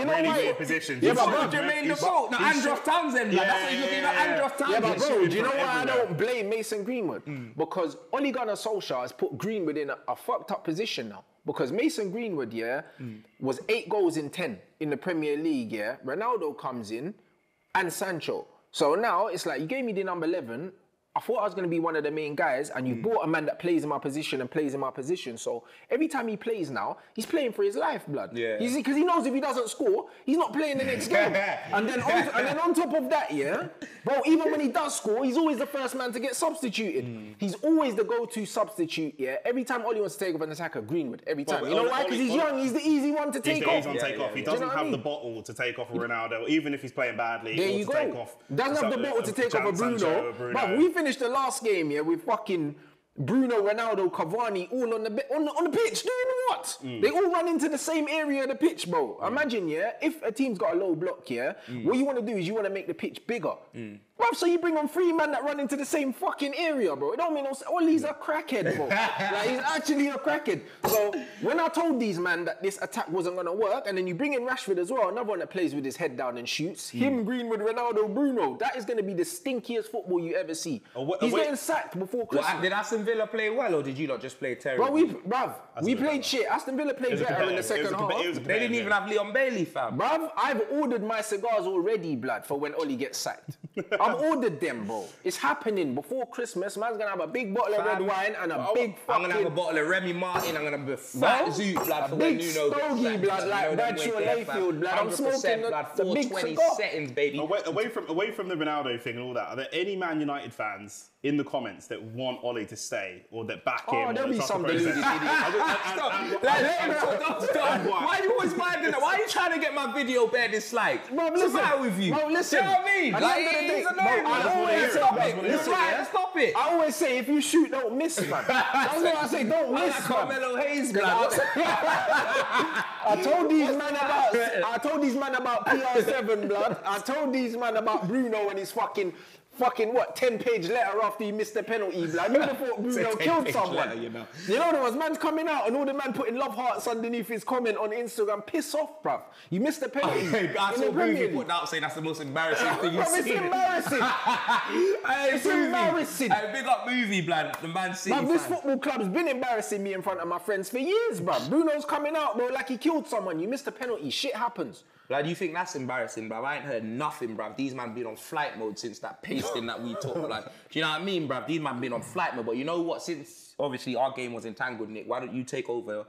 Speaker 1: Jermaine Defoe, no, Andros Townsend, blood. That's what you're looking at, Andros Townsend.
Speaker 3: Yeah, but bro, do you know why I don't blame Mason Greenwood? Because Ole Gunnar Solskjaer has put Greenwood in a fucked up position now. Because Mason Greenwood, was 8 goals in 10 in the Premier League, Ronaldo comes in and Sancho. So now it's like, you gave me the number 11. I thought I was going to be one of the main guys, and you bought a man that plays in my position and plays in my position. So every time he plays now, he's playing for his life, blood. Yeah. Because he knows if he doesn't score, he's not playing the next game. and then on top of that, bro, even when he does score, he's always the first man to get substituted. He's always the go-to substitute, Every time Oli wants to take off an attacker, Greenwood, every time. You know why? Because he's young, he's the easy one to take off.
Speaker 2: He doesn't have the bottle to take off a Ronaldo, even if he's playing badly.
Speaker 3: There you go. Doesn't have the bottle to take off a Bruno. But we finished the last game, with fucking Bruno, Ronaldo, Cavani all on the pitch doing what? They all run into the same area of the pitch, bro. Imagine, if a team's got a low block, what you want to do is you want to make the pitch bigger. Bruv, so you bring on 3 men that run into the same fucking area, bro. It don't mean no sense. Ollie's a crackhead, bro. Like, he's actually a crackhead. So when I told these man that this attack wasn't going to work, and then you bring in Rashford as well, another one that plays with his head down and shoots, him, Greenwood, Ronaldo, Bruno, that is going to be the stinkiest football you ever see. He's getting sacked before Christmas.
Speaker 1: Did Aston Villa play well, or did you not just play terrible?
Speaker 3: We played shit. Aston Villa played better in the second half.
Speaker 1: They didn't even have Leon Bailey, fam.
Speaker 3: Bruv, I've ordered my cigars already, blood, for when Oli gets sacked. I've ordered them, bro. It's happening before Christmas. Man's gonna have a big bottle of red wine and a big fucking...
Speaker 1: I'm gonna have a bottle of Remy Martin. I'm gonna be fat Zoot, blood, for when Nuno gets sacked.
Speaker 3: Blood, like Bradshaw Layfield, blood. I'm smoking the big
Speaker 1: 420
Speaker 3: cigar.
Speaker 1: settings, baby.
Speaker 2: Away from the Ronaldo thing and all that, are there any Man United fans in the comments that want Oli to stay or that back him?
Speaker 3: Oh, there'll be some deluded idiot.
Speaker 1: Stop. Why are you always minding that? Why are you trying to get my video bare disliked? What's the matter with you?
Speaker 3: Bro, listen.
Speaker 1: Do you know what I mean? He's annoying. Stop it.
Speaker 3: I always say, if you shoot, don't miss, man. That's what I say, don't miss, man.
Speaker 1: Carmelo Hayes, blood.
Speaker 3: I told these man about PR7, blood. I told these man about Bruno and his fucking 10-page letter after he missed the penalty, blood. You thought Bruno killed someone. Letter, you know there was man's coming out and all the man putting love hearts underneath his comment on Instagram. Piss off, bruv. You missed the penalty.
Speaker 1: I saw Movie put out saying that's the most embarrassing thing you've seen.
Speaker 3: It's embarrassing. It's embarrassing.
Speaker 1: Big up Movie, blood. The Man City fan.
Speaker 3: This football club's been embarrassing me in front of my friends for years, bruv. Bruno's coming out, bro, like he killed someone. You missed the penalty. Shit happens.
Speaker 1: Blood, you think that's embarrassing, bruv? I ain't heard nothing, bruv. These man been on flight mode since that pasting that we took. Like, do you know what I mean, bruv? These man been on flight mode. But you know what? Since obviously our game was entangled, Nick, why don't you take over?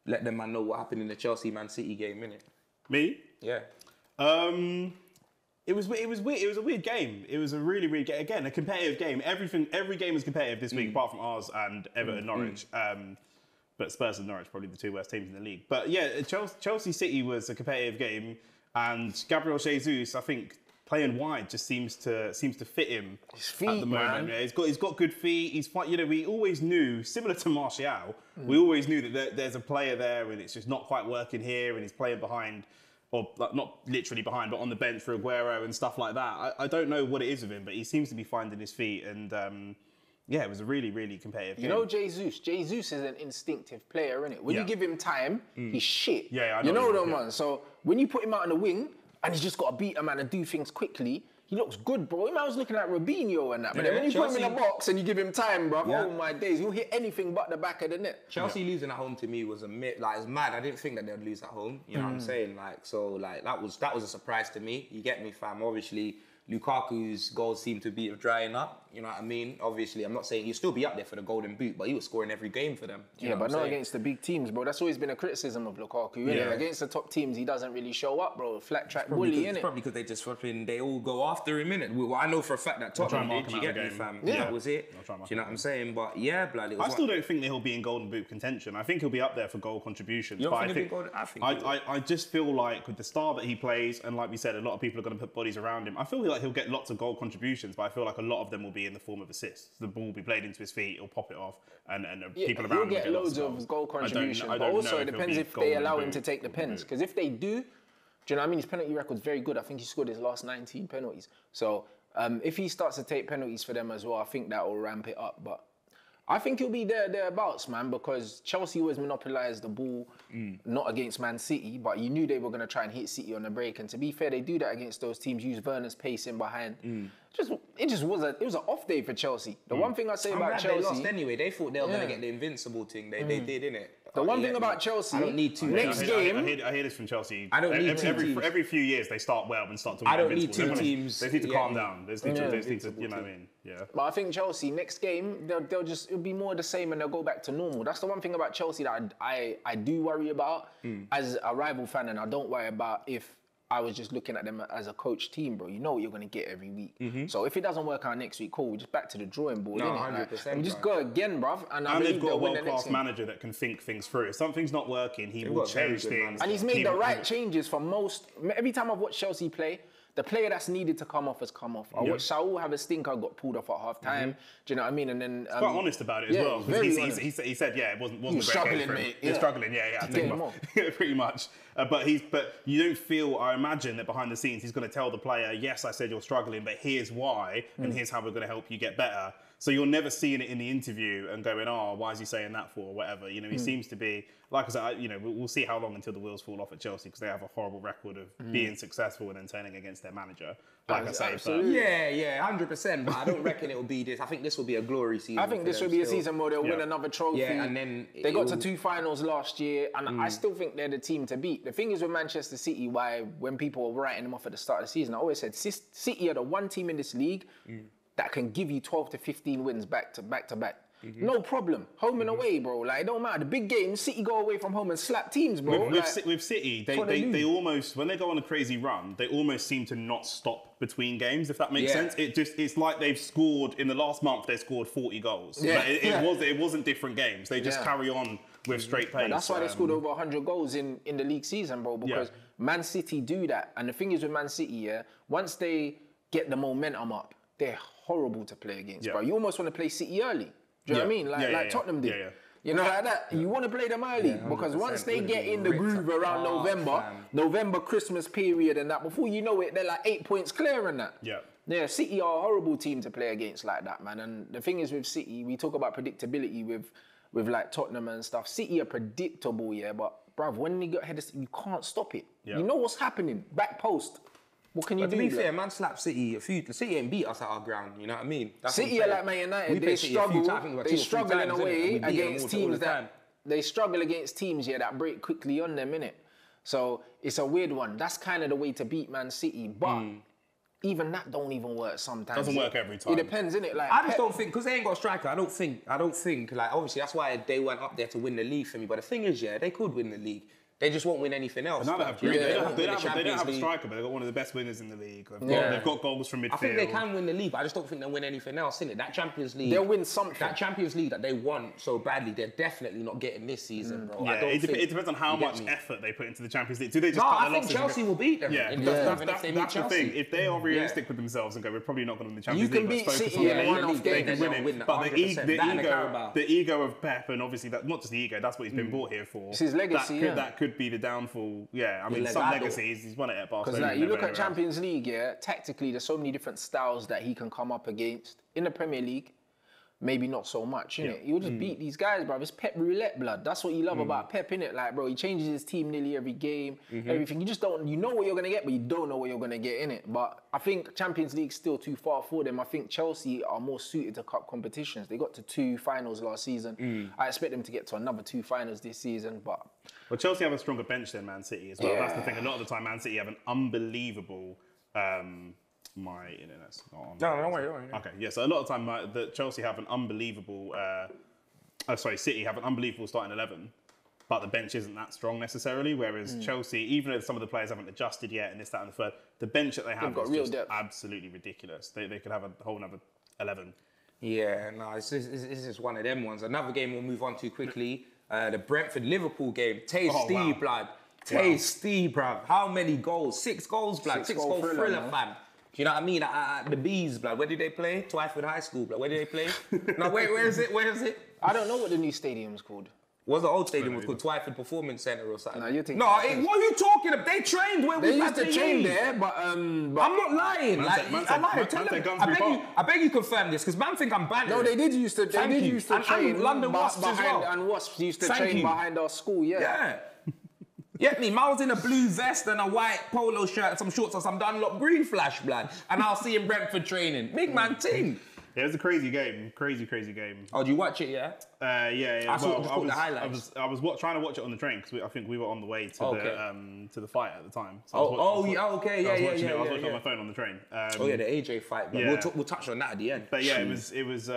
Speaker 1: Let them man know what happened in the Chelsea Man City game, innit?
Speaker 2: Me?
Speaker 1: Yeah.
Speaker 2: It was weird. It was a weird game. It was a really weird game. Again, a competitive game. Every game was competitive this week, apart from ours and Everton Norwich. But Spurs and Norwich probably the 2 worst teams in the league. But yeah, Chelsea City was a competitive game, and Gabriel Jesus, I think, playing wide just seems to fit him
Speaker 3: his feet,
Speaker 2: at the moment.
Speaker 3: Man.
Speaker 2: Yeah, he's got good feet. He's quite, we always knew, similar to Martial, we always knew that there's a player there and it's just not quite working here, and he's playing behind, or not literally behind, but on the bench for Aguero and stuff like that. I don't know what it is with him, but he seems to be finding his feet, and yeah, it was a really, really competitive game.
Speaker 3: You know Jesus is an instinctive player, innit? When you give him time, he's shit.
Speaker 2: Yeah, I
Speaker 3: know. You know that, man. So when you put him out on the wing, and he's just got to beat a man and do things quickly, he looks good, bro. I was looking at Robinho and that. But then when you put him in a box and you give him time, bro, oh my days, he'll hit anything but the back of the net.
Speaker 1: Chelsea losing at home to me was it's mad. I didn't think that they'd lose at home. You know what I'm saying? That was a surprise to me. You get me, fam? Obviously, Lukaku's goals seem to be drying up. You know what I mean? Obviously, I'm not saying he'll still be up there for the Golden Boot, but he was scoring every game for them.
Speaker 3: Yeah, but not against the big teams, bro. That's always been a criticism of Lukaku. Yeah. Against the top teams, he doesn't really show up, bro. Flat track bully, innit?
Speaker 1: It's probably because they just fucking, they all go after him, innit? Well, I know for a fact that Tottenham did, you get me, fam? Yeah. That was it. Do you know what I'm saying? But yeah, blood, it was
Speaker 2: I still don't think that he'll be in Golden Boot contention. I think he'll be up there for goal contributions.
Speaker 1: You don't
Speaker 2: but
Speaker 1: think he'll be I think
Speaker 2: I just feel like with the style that he plays, and like we said, a lot of people are going to put bodies around him. I feel like he'll get lots of goal contributions, but I feel like a lot of them will be in the form of assists. The ball will be played into his feet, he'll pop it off, and people around him
Speaker 3: will get loads of goal contributions. But also, it depends if they allow him to take the pens. Because if they do you know what I mean? His penalty record's very good. I think he scored his last 19 penalties. So if he starts to take penalties for them as well, I think that will ramp it up. But I think he'll be thereabouts, man, because Chelsea always monopolised the ball, not against Man City, but you knew they were going to try and hit City on the break. And to be fair, they do that against those teams, use Werner's pace in behind. It was an off day for Chelsea. The one thing I say about Chelsea...
Speaker 1: They lost anyway. They thought they were going to get the invincible thing. They did, innit?
Speaker 3: The one thing about Chelsea...
Speaker 1: I don't need two
Speaker 3: next game...
Speaker 2: I hear this from Chelsea.
Speaker 1: I don't need two teams.
Speaker 2: Every few years, they start well and start to
Speaker 1: I don't need two teams.
Speaker 2: They need to calm down. They need to, you know what I mean? Yeah.
Speaker 3: But I think Chelsea, next game, it'll be more of the same and they'll go back to normal. That's the one thing about Chelsea that I do worry about as a rival fan, and I don't worry about if I was just looking at them as a coach team, bro. You know what you're going to get every week. So if it doesn't work out next week, cool, we're just back to the drawing board,
Speaker 1: no,
Speaker 3: innit?
Speaker 1: 100%.
Speaker 3: And we just go again, bruv. And
Speaker 2: they've got a world-class manager that can think things through. If something's not working, he will change things.
Speaker 3: And he's made the right changes for most... Every time I've watched Chelsea play, the player that's needed to come off has come off. I watched Saul have a stinker, got pulled off at half time. Do you know what I mean? And then
Speaker 2: he's quite honest about it as well. He said, yeah, it wasn't a great
Speaker 3: struggling,
Speaker 2: game for him.
Speaker 3: mate.
Speaker 2: He's struggling, yeah, pretty much. But you don't feel, I imagine that behind the scenes he's going to tell the player, yes, I said you're struggling, but here's why, and here's how we're going to help you get better. So you're never seeing it in the interview and going, oh, why is he saying that for, or whatever. You know, he seems to be, like I said, you know, we'll see how long until the wheels fall off at Chelsea, because they have a horrible record of being successful and then turning against their manager. Like I say,
Speaker 3: absolutely.
Speaker 1: Yeah, 100%. But I don't reckon it will be this. I think this will be a glory season.
Speaker 3: I think this will be a season where they'll win another trophy.
Speaker 1: Yeah, and then
Speaker 3: they got to 2 finals last year, and I still think they're the team to beat. The thing is with Manchester City, why when people were writing them off at the start of the season, I always said City are the one team in this league that can give you 12 to 15 wins back to back. No problem. Home and away, bro. Like, it don't matter. The big games, City go away from home and slap teams, bro.
Speaker 2: With City, they almost, when they go on a crazy run, they almost seem to not stop between games, if that makes sense. It's like they've scored, in the last month, they scored 40 goals.
Speaker 3: Yeah.
Speaker 2: Like, it wasn't different games. They just carry on with straight pace.
Speaker 3: But that's why they scored over 100 goals in the league season, bro, because Man City do that. And the thing is with Man City, once they get the momentum up, they're horrible to play against, bro. You almost want to play City early. Do you know what I mean? Like Tottenham did. You know, like that. You want to play them early because once they get in the groove around November, Christmas period and that, before you know it, they're like 8 points clear and that. Yeah, City are a horrible team to play against like that, man. And the thing is with City, we talk about predictability with like Tottenham and stuff. City are predictable, but bruv, when they get ahead, you can't stop it. You know what's happening. Back post. What can you do?
Speaker 1: To be fair, man slapped City. City ain't beat us at our ground, you know what I mean?
Speaker 3: City are like Man United. They struggle in a way against teams they struggle against teams that break quickly on them, innit? So it's a weird one. That's kind of the way to beat Man City, but even that don't even work sometimes.
Speaker 2: Doesn't work every time.
Speaker 3: It depends, innit? Like,
Speaker 1: I just don't think, because they ain't got a striker, I don't think, like, obviously that's why they went up there to win the league for me, but the thing is, they could win the league. They just won't win anything else.
Speaker 2: They don't have a striker, but they've got one of the best winners in the league. They've got goals from midfield.
Speaker 1: I think they can win the league, but I just don't think they'll win anything else, innit? That Champions League...
Speaker 3: They'll win something.
Speaker 1: That Champions League that they want so badly, they're definitely not getting this season, bro.
Speaker 2: It depends on how much effort they put into the Champions League. Do they just
Speaker 1: cut their losses? I think Chelsea will beat them.
Speaker 2: That's the thing. If they are realistic with themselves and go, we're probably not going to win the Champions League.
Speaker 3: You can beat City in one-off game.
Speaker 1: They can win.
Speaker 2: But the ego of Pep, and obviously not just the ego, that's what he's been brought here for.
Speaker 3: It's his legacy,
Speaker 2: that could be the downfall. Yeah, I mean, some legacies. He's won it at Barcelona.
Speaker 3: Because you look at Champions League, tactically, there's so many different styles that he can come up against. In the Premier League, maybe not so much, innit? He'll just beat these guys, bro. It's Pep roulette, blood. That's what you love about Pep, innit? Like, bro, he changes his team nearly every game, everything. You just don't, you know what you're going to get, but you don't know what you're going to get, innit? But I think Champions League's still too far for them. I think Chelsea are more suited to cup competitions. They got to 2 finals last season. I expect them to get to another 2 finals this season, but...
Speaker 2: Well, Chelsea have a stronger bench than Man City as well. That's the thing. A lot of the time, Man City have an unbelievable my internet's not on.
Speaker 1: No, don't worry.
Speaker 2: Okay, yeah. So a lot of time, the Chelsea have an unbelievable. City have an unbelievable starting 11, but the bench isn't that strong necessarily. Whereas Chelsea, even though some of the players haven't adjusted yet, and this, that, and the third, the bench that they have is just absolutely ridiculous. They could have a whole another 11.
Speaker 1: Yeah, no, it's just one of them ones. Another game we'll move on to quickly. The Brentford-Liverpool game. Tasty, blood. Tasty, bruv. How many goals? 6 goals, blood. 6 goal thriller, fam. Do you know what I mean? At the Bees, blood. Where did they play? Twyford High School, blood. Where did they play? No, where is it? Where is it?
Speaker 3: I don't know what the new stadium's called.
Speaker 1: What's the old stadium? Was called Twyford Performance Centre or something.
Speaker 3: No, you're thinking.
Speaker 1: No, what are you talking about? They trained where
Speaker 3: they used to train there, but I'm
Speaker 1: not lying. I beg you confirm this because man think I'm bantering.
Speaker 3: No, they did used to. They did used to train.
Speaker 1: And London Wasps as well.
Speaker 3: And Wasps used to train behind our school. Yeah.
Speaker 1: Get me? Man was in a blue vest and a white polo shirt, some shorts, or some Dunlop green flash, blood. And I'll see him Brentford training. Big man ting.
Speaker 2: Yeah, it was a crazy game. Crazy game.
Speaker 1: Oh, did you watch it, yeah?
Speaker 2: Yeah.
Speaker 1: I saw the highlights.
Speaker 2: I was trying to watch it on the train because I think we were on the way to the fight at the time. So
Speaker 1: I was watching
Speaker 2: on my phone on the train.
Speaker 1: The AJ fight. But we'll touch on that at the end.
Speaker 2: But yeah, it was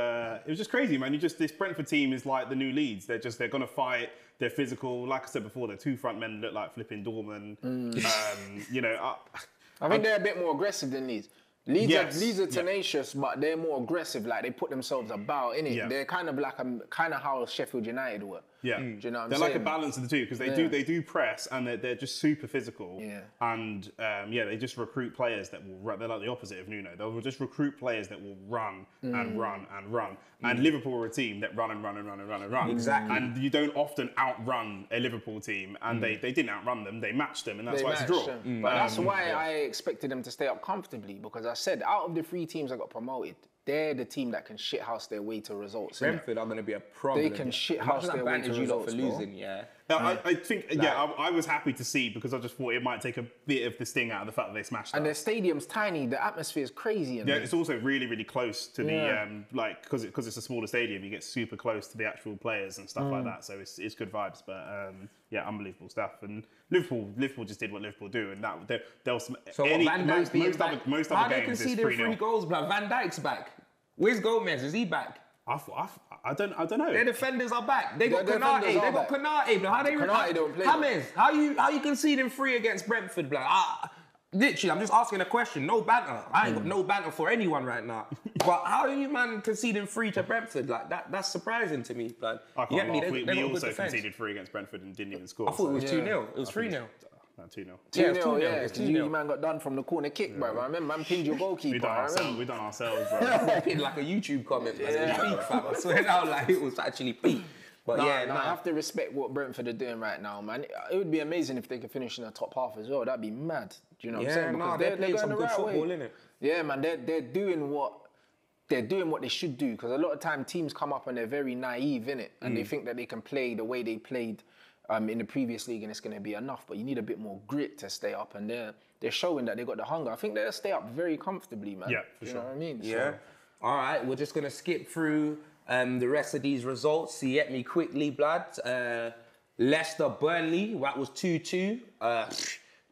Speaker 2: just crazy, man. This Brentford team is like the new Leeds. They're gonna fight. They're physical. Like I said before, their 2 front men look like flipping Dorman.
Speaker 3: I think they're a bit more aggressive than Leeds. Leeds are tenacious, but they're more aggressive. Like they put themselves about, innit? Yeah. They're kind of like how Sheffield United were.
Speaker 2: Yeah,
Speaker 3: do you know what I'm saying?
Speaker 2: They're like a balance of the two because they do press and they're just super physical.
Speaker 3: Yeah,
Speaker 2: and they just recruit players that will run. They're like the opposite of Nuno. They'll just recruit players that will run and run and run. And Liverpool are a team that run and run and run and run and run.
Speaker 1: Exactly.
Speaker 2: And you don't often outrun a Liverpool team, and they didn't outrun them. They matched them, and that's why it's a draw.
Speaker 3: But that's why I expected them to stay up comfortably because I said out of the 3 teams that got promoted, they're the team that can shithouse their way to results.
Speaker 1: Brentford are going to be a problem.
Speaker 3: They can shithouse their way to results.
Speaker 1: For losing, yeah.
Speaker 2: I think, I was happy to see because I just thought it might take a bit of the sting out of the fact that they smashed
Speaker 3: and their stadium's tiny, the atmosphere is crazy.
Speaker 2: It's also really, really close to the, because it's a smaller stadium, you get super close to the actual players and stuff like that. So it's good vibes, but unbelievable stuff. And Liverpool just did what Liverpool do, and that there was most other games is 3-0.
Speaker 1: 3 goals, bro. Van Dijk's back. Where's Gomez? Is he back?
Speaker 2: I don't know.
Speaker 1: Their defenders are back. They got Konate. They got Konate. How they
Speaker 3: Konate don't play.
Speaker 1: James, how you conceding 3 against Brentford, bro? Literally, I'm just asking a question. No banter. I ain't got no banter for anyone right now. But how are you, man, conceding 3 to Brentford? Like that's surprising to me, blood.
Speaker 2: I can't laugh. We also conceded 3 against Brentford and didn't even score.
Speaker 1: I thought it was 2-0. It was 3-0.
Speaker 2: No, 2-0.
Speaker 3: 2-0, yeah. Because you man got done from the corner kick, bro. I remember man pinned your goalkeeper.
Speaker 2: We done ourselves, bro.
Speaker 1: Pinned like a YouTube comment. It was peak, fam. I swear out like it was actually peak. But I have to respect what Brentford are doing right now, man. It would be amazing if they could finish in the top half as well. That'd be mad. Do you know what I'm saying? Because they're playing some good football, innit?
Speaker 3: Yeah, man. They're doing what they should do. Because a lot of time teams come up and they're very naive, innit? And they think that they can play the way they played in the previous league and it's going to be enough, but you need a bit more grit to stay up, and they're showing that they got the hunger. I think they'll stay up very comfortably, man.
Speaker 2: Yeah, for sure.
Speaker 3: You know what I mean?
Speaker 1: Yeah. All right, we're just going to skip through the rest of these results. See, get me quickly, blood. Leicester, Burnley, that was 2-2.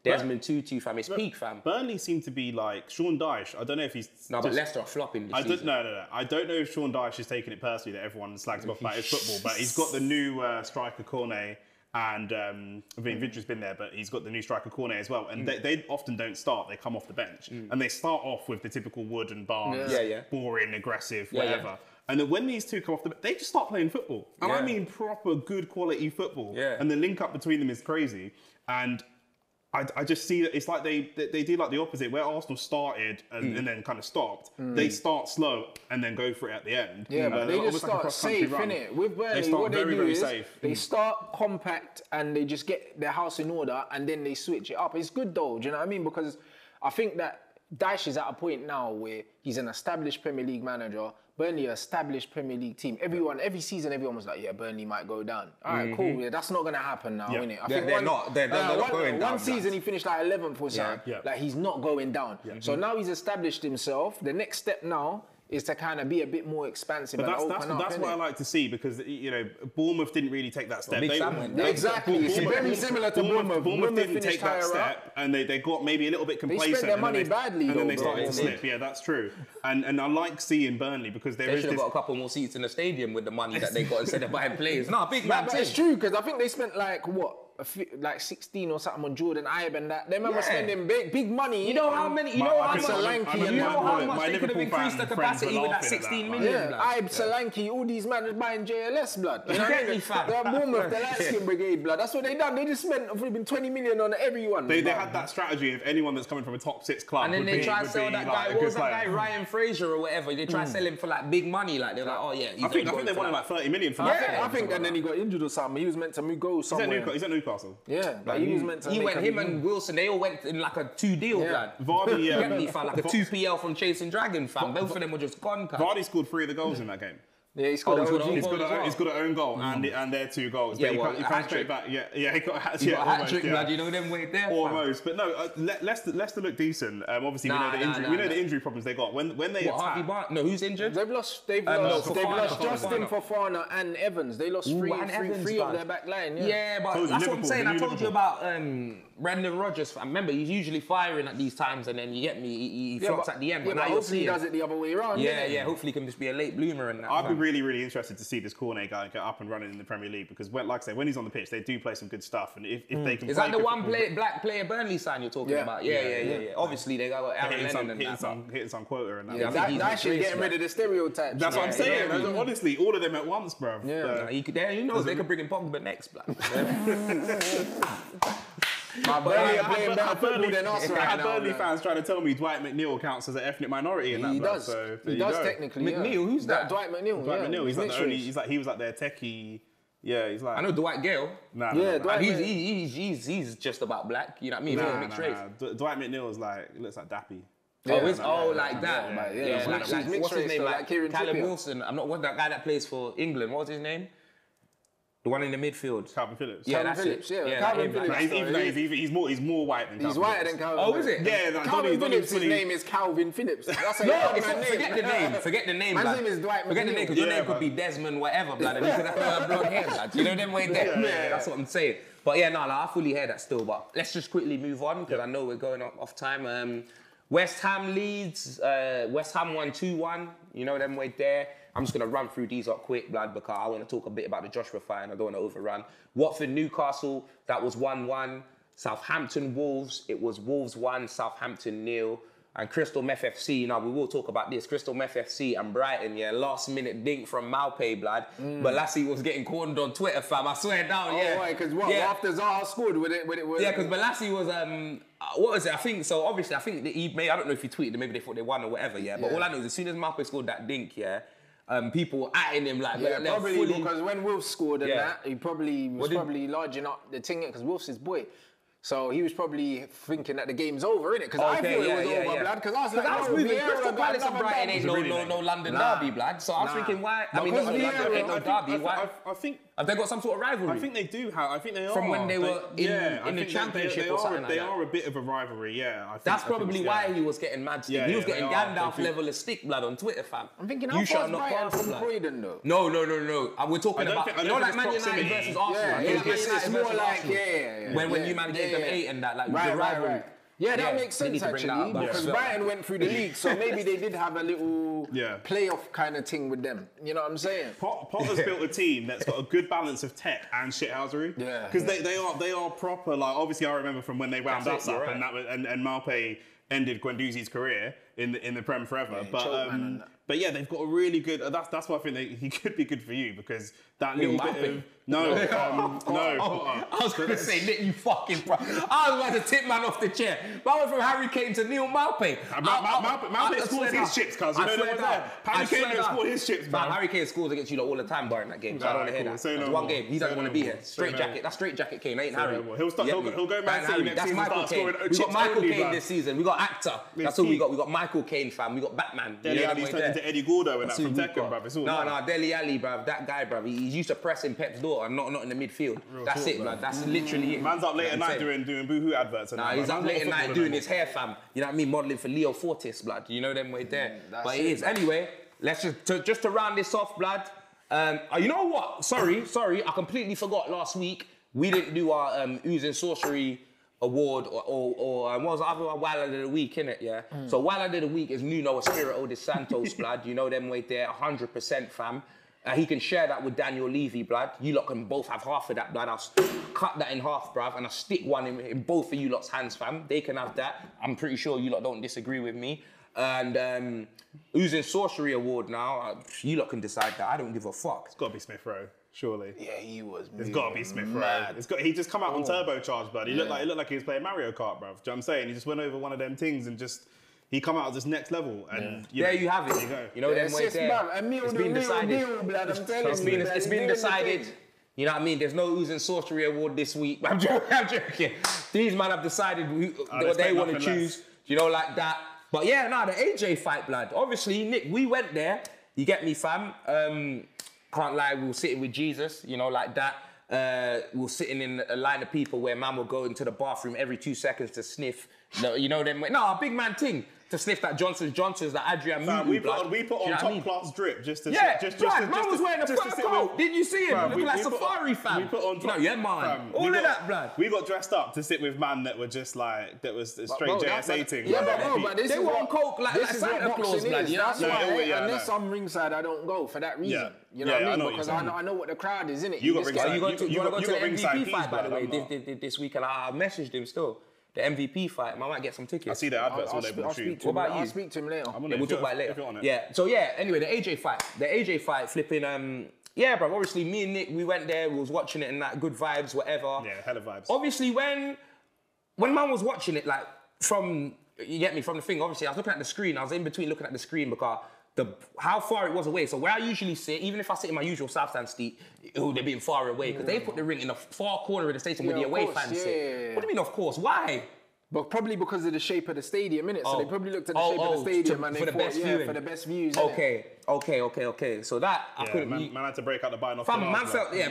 Speaker 1: Desmond 2-2, fam. It's peak, fam.
Speaker 2: Burnley seem to be like Sean Dyche. I don't know if he's...
Speaker 1: No, but Leicester are flopping this season.
Speaker 2: No. I don't know if Sean Dyche is taking it personally that everyone slags him off about his football, but he's got the new striker Cornet. And I mean, Vintra's been there, but he's got the new striker Cornet as well. And they often don't start; they come off the bench, and they start off with the typical Wood and Barnes, boring, aggressive, whatever. And then when these two come off the bench, they just start playing football, and I mean proper good quality football.
Speaker 1: Yeah.
Speaker 2: And the link up between them is crazy. And I just see that it's like they do like the opposite, where Arsenal started and then kind of stopped. They start slow and then go for it at the end.
Speaker 3: Yeah, but they just start safe, innit? With Burnley, what they do is they start compact and they just get their house in order and then they switch it up. It's good though, do you know what I mean? Because I think that Dyche is at a point now where he's an established Premier League manager. Burnley, an established Premier League team. Every season, everyone was like, yeah, Burnley might go down. All right, cool. Yeah, that's not going to happen now, innit? I think
Speaker 1: they're not going down.
Speaker 3: One season, he finished like 11th or something. Like, he's not going down. So now he's established himself. The next step now is to kind of be a bit more expansive
Speaker 2: But
Speaker 3: and open up.
Speaker 2: that's what I like to see because, Bournemouth didn't really take that step.
Speaker 3: Exactly. It's very similar to Bournemouth.
Speaker 2: Bournemouth didn't take that step and they got maybe a little bit complacent.
Speaker 3: They spent their money badly,
Speaker 2: and then they started to slip. Yeah, that's true. And I like seeing Burnley because
Speaker 1: they should have got a couple more seats in the stadium with the money that they got instead of buying players. No, big man.
Speaker 3: But it's true because I think they spent like 16 or something on Jordan Ibe and that. They remember spending big money.
Speaker 1: You know how many? You know how
Speaker 3: Solanke,
Speaker 1: much they could have increased the capacity with that 16 million.
Speaker 3: Yeah, Ibe, Solanke, all these men are buying JLS blood. You know what I mean? They're Bournemouth, the light skin brigade blood. That's what they done. They just spent 20 million on everyone.
Speaker 2: They had that strategy of anyone that's coming from a top 6 club.
Speaker 1: And then they try to sell that guy. What was that guy? Ryan Fraser or whatever. They try to sell him for like big money. Like they're like, oh yeah.
Speaker 2: I think they wanted like 30 million for that.
Speaker 3: I think, and then he got injured or something. He was meant to go somewhere.
Speaker 2: He's at Newcastle.
Speaker 3: Yeah. Like he was meant to.
Speaker 1: Him and Wilson, they all went in like a 2 deal, lad.
Speaker 2: Vardy,
Speaker 1: like a 2 PL from Chasing Dragon, fam. Both of them were just gone.
Speaker 2: Vardy scored 3 of the goals in that game.
Speaker 3: Yeah, he scored
Speaker 2: he's got an own goal and their 2 goals.
Speaker 1: Yeah,
Speaker 2: but he can't straight back. Yeah, he got a hat trick.
Speaker 1: Lad. You know them way there.
Speaker 2: Almost, but no. Leicester look decent. Obviously, we know the injury problems they got when they attack.
Speaker 1: No, who's injured?
Speaker 3: They've lost Justin Fofana and Evans. They lost three of their back line.
Speaker 1: Yeah, but that's what I'm saying. I told you about Brendan Rodgers. I remember he's usually firing at these times, and then you get me. He flops at the end.
Speaker 3: But now hopefully he does it the other way around.
Speaker 1: Yeah. Hopefully he can just be a late bloomer and that.
Speaker 2: I'd be really interested to see this Cornet guy get up and running in the Premier League because, like I say, when he's on the pitch, they do play some good stuff. And if they can,
Speaker 1: is that the black player Burnley sign you're talking about? Yeah. Obviously they got Aaron Lennon and that.
Speaker 2: Hitting some quota and that.
Speaker 3: Yeah, that shit getting rid of the stereotypes.
Speaker 2: That's what I'm saying. Honestly, all of them at once, bro.
Speaker 1: Yeah, they could bring in Pogba next, blood.
Speaker 3: Burnley are playing better football than us right now.
Speaker 2: Burnley fans trying to tell me Dwight McNeil counts as an ethnic minority in that.
Speaker 3: He does. He does technically.
Speaker 1: McNeil, who's that?
Speaker 3: Dwight McNeil.
Speaker 2: Dwight McNeil. He's like the only. He was like their techie. Yeah, he's like.
Speaker 1: I know Dwight Gale.
Speaker 2: Nah.
Speaker 1: He's just about black. You know what I mean?
Speaker 2: Nah. Dwight McNeil is like looks like Dappy.
Speaker 1: Like that.
Speaker 3: Yeah.
Speaker 1: What's his name? Like Callum Wilson. I'm not. What's that guy that plays for England? What's his name? The one in the midfield.
Speaker 2: Calvin Phillips.
Speaker 3: Yeah, Calvin Phillips. Calvin Phillips.
Speaker 2: He's more white than Calvin.
Speaker 3: He's whiter than Calvin.
Speaker 1: Oh, is it?
Speaker 2: Yeah.
Speaker 3: Calvin Phillips' name is Calvin Phillips. That's
Speaker 1: forget the name. Forget the name.
Speaker 3: My name is Dwight McNeil.
Speaker 1: Forget the name because your name could be Desmond whatever, blood, and you could have blonde hair, blood. You know them way there. Yeah, that's what I'm saying. But yeah, I fully hear that still. But let's just quickly move on because I know we're going off time. West Ham leads. West Ham won 2-1. You know them way there. I'm just going to run through these up quick, blood, because I want to talk a bit about the Joshua fight and I don't want to overrun. Watford, Newcastle, that was 1-1. Southampton, Wolves, it was Wolves 1, Southampton 0. And Crystal Meth FC, now we will talk about this. Crystal Meth FC and Brighton, last minute dink from Maupay, blood. But Lassie was getting cornered on Twitter, fam. I swear down,
Speaker 3: why? Because after Zaha scored with it.
Speaker 1: Yeah, because Balassi was, what was it? I think that he made, I don't know if he tweeted it, maybe they thought they won or whatever, But all I know is as soon as Maupay scored that dink, people were atting him like
Speaker 3: probably because when Wilf scored and that, he probably was larging up the thing because Wilf's his boy. So he was probably thinking that the game's over, innit? Because I thought it was over, blood. Because I was like,
Speaker 1: moving. Crystal Palace and Brighton ain't no London derby, blood. So I was thinking, why? I mean, not London ain't no derby. Why?
Speaker 2: I think
Speaker 1: have they got some sort of rivalry?
Speaker 2: I think they do have. I think they are
Speaker 1: from when they were in the championship or something like that.
Speaker 2: They are a bit of a rivalry, yeah.
Speaker 1: That's probably why he was getting mad stick. He was getting Gandalf level of stick, blood, on Twitter, fam.
Speaker 3: I'm thinking, how far is Brighton from Croydon, though?
Speaker 1: No. We're talking about, you know, like Man United versus Arsenal.
Speaker 3: It's more like,
Speaker 1: when you man gave them 8 and that, like the rivalry.
Speaker 3: Yeah, that makes sense actually, because Brighton went through the league, so maybe they did have a little playoff kind of thing with them. You know what I'm saying?
Speaker 2: Potter's built a team that's got a good balance of tech and shithousery. Yeah, because they are proper. Like obviously, I remember from when they wound us up, and Maupay ended Guendouzi's career in the Prem forever. But yeah, they've got a really good. That's why I think he could be good for you because that little bit of Potter.
Speaker 1: I was going to say, Nick, you fucking. I was about to tip man off the chair. But I went from Harry Kane to Neil Maupay.
Speaker 2: Maupay scores his chips, cuz you know that. Harry Kane scored his chips, man.
Speaker 1: Harry Kane scores against you all the time, bar in that game. So I don't want to hear that. That's one game. He doesn't want to be here. Straight jacket. That's straight jacket Kane. Ain't Harry.
Speaker 2: He'll go Man City next season.
Speaker 1: That's Michael Kane. We got Michael Kane this season. We got actor. That's all we got. We got Michael Kane, fam. We got Batman.
Speaker 2: Dele Alli's to Eddie Gordo and that from Tekken, bruv. It's all
Speaker 1: no, Dele Alli, bruv. That guy, bruv. He's used to pressing Pep's daughter, not in the midfield. That's it, bruv. That's literally it.
Speaker 2: Man's up late at night doing Boohoo adverts.
Speaker 1: Nah, he's up late at night doing his hair, fam. You know what I mean? Modelling for Leo Fortis, blood. You know them way there. But it is. Anyway, let's just to round this off, blood. You know what? Sorry. I completely forgot last week. We didn't do our Oozing Sorcery award or what was the other one? Wilder of the Week, innit? Yeah. So Wilder of the Week is Nuno Espirito de Santos, blood. You know them way there, 100%, fam. He can share that with Daniel Levy, blood. You lot can both have half of that, blood. I'll cut that in half, bruv, and I'll stick one in both of you lot's hands, fam. They can have that. I'm pretty sure you lot don't disagree with me. And Oozing Sorcery Award now, you lot can decide that. I don't give a fuck.
Speaker 2: It's got to be Smith Rowe. Surely.
Speaker 3: Yeah, he was.
Speaker 2: It's got to be Smith Rowe. He just come out on turbocharged, blood. He looked like he was playing Mario Kart, bruv. Do you know what I'm saying? He just went over one of them things and he come out at this next level. And
Speaker 1: there you have it.
Speaker 2: There you go.
Speaker 1: You know them way there. It's been decided. It's been decided. You know what I mean? There's no Oozing Sorcery Award this week. I'm joking. These men have decided what they want to choose. You know, like that. But yeah, the AJ fight, blood. Obviously, Nick, we went there. You get me, fam? Can't lie, we were sitting with Jesus, you know, like that. We were sitting in a line of people where man would go into the bathroom every 2 seconds to sniff. You know them. No, a big man thing. To sniff that Johnson's, that Adrian Mutu.
Speaker 2: We put on top class drip just to
Speaker 1: man was wearing a fur coat. Didn't you see him? Looking like Safari, fam.
Speaker 2: We put on top.
Speaker 1: Man. All of that, blood.
Speaker 2: We got dressed up to sit with man that were just like, that was a straight JSA thing.
Speaker 3: Yeah, but this
Speaker 1: they
Speaker 3: is
Speaker 1: were on
Speaker 3: what
Speaker 1: coke like Santa Claus, blood.
Speaker 3: That's why, unless I'm ringside, I don't go for that reason. You know what I mean? Because I know what the crowd is, innit?
Speaker 1: You want to go to the MVP fight, by the way, this week, and I messaged him still. The MVP fight, I might get some tickets.
Speaker 2: I see the adverts all over the street.
Speaker 1: What about you?
Speaker 3: I'll speak to him later.
Speaker 1: We'll talk about it later. Yeah. So yeah. Anyway, the AJ fight, flipping. Yeah, bro. Obviously, me and Nick, we went there. We was watching it and that good vibes, whatever.
Speaker 2: Yeah, hella vibes.
Speaker 1: Obviously, when man was watching it, like from the thing. Obviously, I was looking at the screen. I was in between looking at the screen because how far it was away. So where I usually sit, even if I sit in my usual South Stand seat, they're being far away because they put the ring in the far corner of the stadium where the away fans sit. What do you mean, of course? Why?
Speaker 3: But probably because of the shape of the stadium, innit? So they probably looked at the shape of the stadium and they thought, for the best views.
Speaker 1: Okay. So that I couldn't.
Speaker 2: Man had to break out the binoculars.
Speaker 1: Fam,